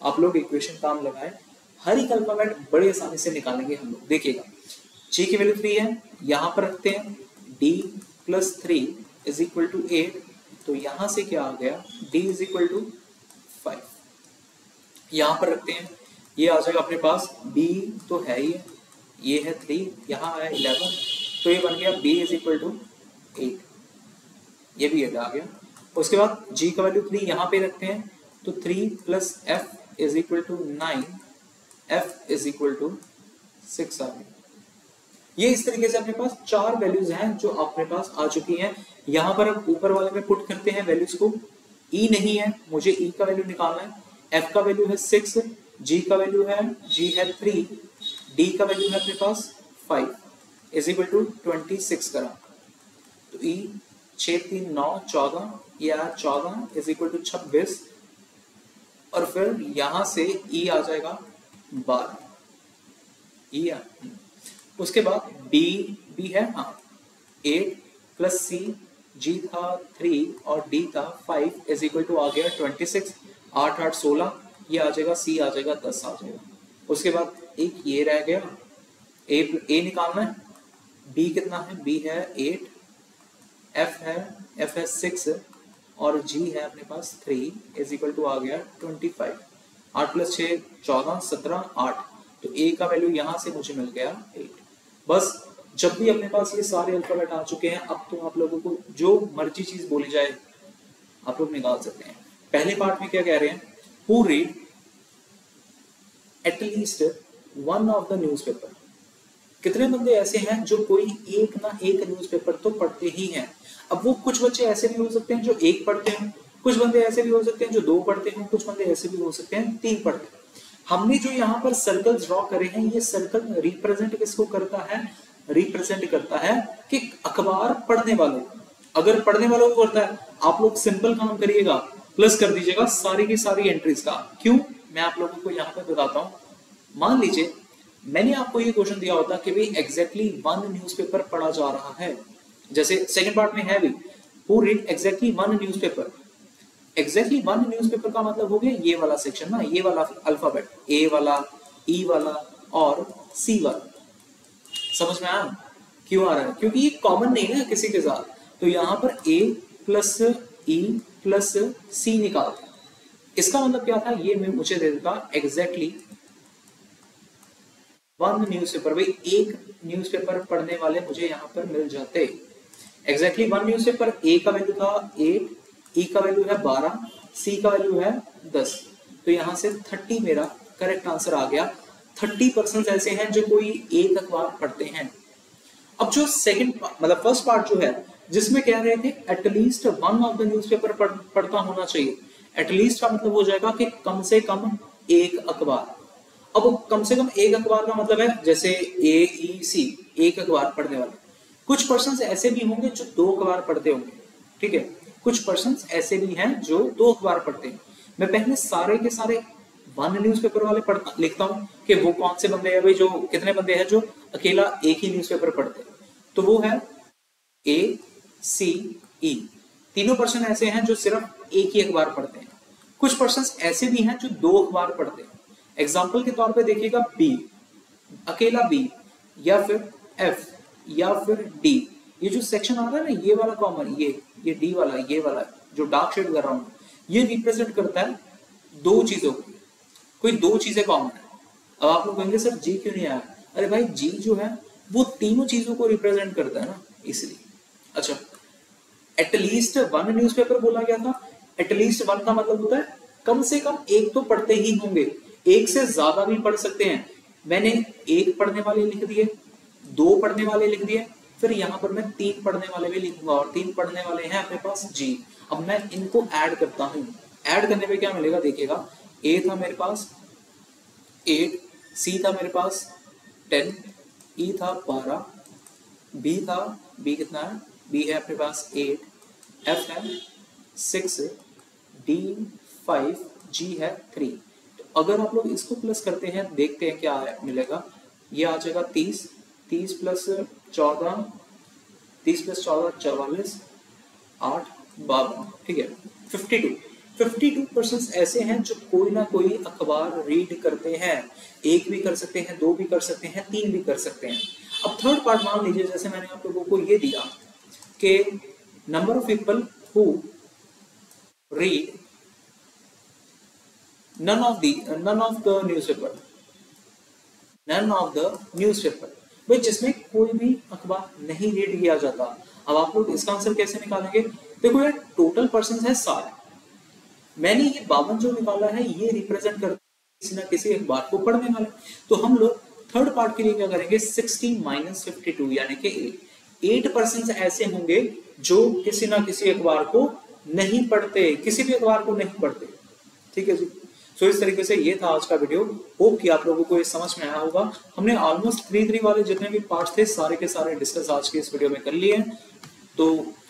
आप लोग इक्वेशन काम लगाएं, हर एक अल्फाबेट बड़े आसानी से निकालेंगे हम लोग। देखिएगा जी की वैल्यू 3 है, यहां पर रखते हैं D plus 3 is equal to 8, तो यहां से क्या आ गया डी इज इक्वल टू 5, यहां पर रखते हैं, ये आ जाएगा अपने पास बी तो है ही है, ये है 3, यहाँ आया 11, तो ये बन गया b इज इक्वल टू 8, ये भी 8 आ गया। उसके बाद g का वैल्यू 3 यहाँ पे रखते हैं, तो 3 plus f is equal to 9, f is equal to 6 आ गया। ये इस तरीके से अपने पास 4 वैल्यूज हैं जो अपने पास आ चुकी हैं। यहाँ पर अब ऊपर वाले में पुट करते हैं वैल्यूज को। e नहीं है, मुझे e का वैल्यू निकालना है। f का वैल्यू है 6, g का वैल्यू है 3, d का वैल्यू है अपने पास 5 इज इक्वल टू 26 करा, तो e 6 3 9 14, ये 14 इज इक्वल टू 26, और फिर यहां से e आ जाएगा 12, e आ। उसके बाद b है, हाँ 8 प्लस c, g था 3 और d था 5 इज इक्वल टू आ गया 26, 8 8 16, ये आ जाएगा, c आ जाएगा 10 आ जाएगा। उसके बाद एक ये रह गया, a निकालना है, b कितना है, b है 8, f है 6 और g है अपने पास 3 इज इक्वल टू आ गया 25, 8 प्लस 6 14 17 8, तो a का वैल्यू यहां से मुझे मिल गया 8। बस जब भी अपने पास ये सारे अल्फाबेट आ चुके हैं, अब तो आप लोगों को जो मर्जी चीज बोली जाए आप लोग निकाल सकते हैं। पहले पार्ट में क्या कह रहे हैं, who read at least one of the newspaper. कितने बंदे ऐसे हैं जो कोई एक ना एक न्यूज़पेपर तो पढ़ते ही हैं। अब वो कुछ बच्चे ऐसे भी हो सकते हैं जो एक पढ़ते हैं, कुछ बंदे ऐसे भी हो सकते हैं जो 2 पढ़ते हैं, कुछ बंदे ऐसे भी हो सकते हैं 3 पढ़ते हैं। हमने जो यहाँ पर सर्कल ड्रॉ करे हैं, ये सर्कल रिप्रेजेंट किसको करता है, रिप्रेजेंट करता है कि अखबार पढ़ने वालों, अगर पढ़ने वालों को करता है, आप लोग सिंपल काम करिएगा, प्लस कर दीजिएगा सारी की सारी एंट्रीज का। क्यों, मैं आप लोगों को यहाँ पे बताता हूँ। मान लीजिए मैंने आपको ये क्वेश्चन दिया होता कि भाई एग्जैक्टली 1 न्यूज़पेपर पढ़ा जा रहा है, जैसे सेकंड पार्ट में है भी, who read exactly 1 newspaper. Exactly 1 newspaper का मतलब हो गया ये वाला सेक्शन ना, ये वाला अल्फाबेट, ए वाला, ई वाला और सी वाला। समझ में आया क्यों आ रहा है, क्योंकि ये कॉमन नहीं है किसी के साथ, तो यहाँ पर ए प्लस ई प्लस सी निकालते हैं। इसका मतलब क्या था, ये मैं मुझे दे देता एग्जैक्टली 1 न्यूज़पेपर, भाई एक न्यूज़पेपर पढ़ने वाले मुझे यहाँ पर मिल जाते। एग्जैक्टली 1 न्यूज़पेपर, ए का वैल्यू था 8, ई का वैल्यू है 12, सी का वैल्यू है 10, तो यहाँ से 30 मेरा करेक्ट आंसर आ गया। 30% ऐसे हैं जो कोई एक अखबार पढ़ते हैं। अब जो सेकंड मतलब फर्स्ट पार्ट जो है, जिसमें कह रहे थे एटलीस्ट 1 ऑफ द न्यूज़पेपर पढ़ता होना चाहिए। एटलीस्ट का मतलब हो जाएगा कि कम से कम एक अखबार। अब कम से कम एक अखबार का मतलब है जैसे ए ई सी, एक अखबार पढ़ने वाले। कुछ पर्सन्स ऐसे भी होंगे जो 2 अखबार पढ़ते होंगे, ठीक है। कुछ पर्सन्स ऐसे भी हैं जो 2 अखबार पढ़ते हैं। मैं पहले सारे के सारे 1 न्यूज़पेपर वाले लिखता हूँ कि वो कौन से बंदे हैं भाई, जो कितने बंदे हैं जो अकेला एक ही न्यूज़पेपर पढ़ते हैं, तो वो है ए सी ई। तीनों पर्सन ऐसे हैं जो सिर्फ एक ही अखबार पढ़ते हैं। कुछ पर्सन्स ऐसे भी हैं जो 2 अखबार पढ़ते हैं। एग्जाम्पल के तौर पे देखिएगा बी, अकेला बी, या फिर एफ, या फिर डी। ये जो सेक्शन आ रहा है ना, ये वाला कॉमन, ये डी वाला, ये वाला जो डार्क शेड कर रहा हूं, ये रिप्रेजेंट करता है 2 चीजों को, कोई 2 चीजें कॉमन है। अब आप लोग कहेंगे सर जी क्यों नहीं आया, अरे भाई जी जो है वो तीनों चीजों को रिप्रेजेंट करता है ना, इसलिए। अच्छा, एटलीस्ट 1 न्यूज़पेपर बोला गया था। एटलीस्ट 1 का मतलब होता है कम से कम एक तो पढ़ते ही होंगे, एक से ज्यादा भी पढ़ सकते हैं। मैंने 1 पढ़ने वाले लिख दिए, 2 पढ़ने वाले लिख दिए, फिर यहाँ पर मैं 3 पढ़ने वाले भी लिखूंगा, और 3 पढ़ने वाले हैं अपने पास जी। अब मैं इनको ऐड करता हूँ, ऐड करने पे क्या मिलेगा देखिएगा। ए था मेरे पास 8, सी था मेरे पास 10, ई था 12, बी था, बी कितना है, बी है अपने पास 8, एफ है 6, डी 5, जी है 3। तो अगर आप लोग इसको प्लस करते हैं, देखते हैं क्या मिलेगा। ये आ जाएगा 30, 30 प्लस 14, 30 प्लस 14 44, 8 52, ठीक है 52। 52% ऐसे हैं जो कोई ना कोई अखबार रीड करते हैं। 1 भी कर सकते हैं, 2 भी कर सकते हैं, 3 भी कर सकते हैं। अब थर्ड पार्ट मान लीजिए, जैसे मैंने आप लोगों को ये दिया कि number of people who read none of the newspaper, none of the newspaper, भाई जिसमें कोई भी अखबार नहीं रीड किया जाता। अब आप लोग इसका आंसर कैसे निकालेंगे? देखो यार, टोटल पर्सन है 60, मैंने ये 52 जो निकाला है ये रिप्रेजेंट करता है किसी ना किसी अखबार को पढ़ने वाले। तो हम लोग थर्ड पार्ट के लिए क्या करेंगे, 60 माइनस 52 यानी कि 8% ऐसे होंगे जो किसी ना किसी अखबार को नहीं पढ़ते, किसी भी अखबार को नहीं पढ़ते। ठीक है जी। सो इस तरीके से ये था आज का वीडियो। होप कि आप लोगों को ये समझ में आया होगा। हमने ऑलमोस्ट 3 वाले जितने भी पार्ट्स थे सारे के सारे डिस्कस आज के इस वीडियो में कर लिए हैं। तो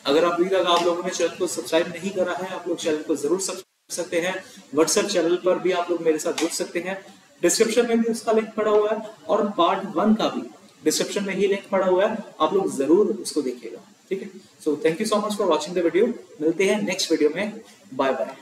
अगर अभी तक आप लोगों ने चैनल को सब्सक्राइब नहीं करा है, आप लोग चैनल को जरूर सब्सक्राइब कर सकते हैं। व्हाट्सएप चैनल पर भी आप लोग मेरे साथ जुड़ सकते हैं, डिस्क्रिप्शन में भी उसका लिंक पड़ा हुआ है, और पार्ट 1 का भी डिस्क्रिप्शन में ही लिंक पड़ा हुआ है, आप लोग जरूर उसको देखिएगा। ठीक है। So thank you so much for watching the video. मिलते हैं नेक्स्ट वीडियो में। Bye bye.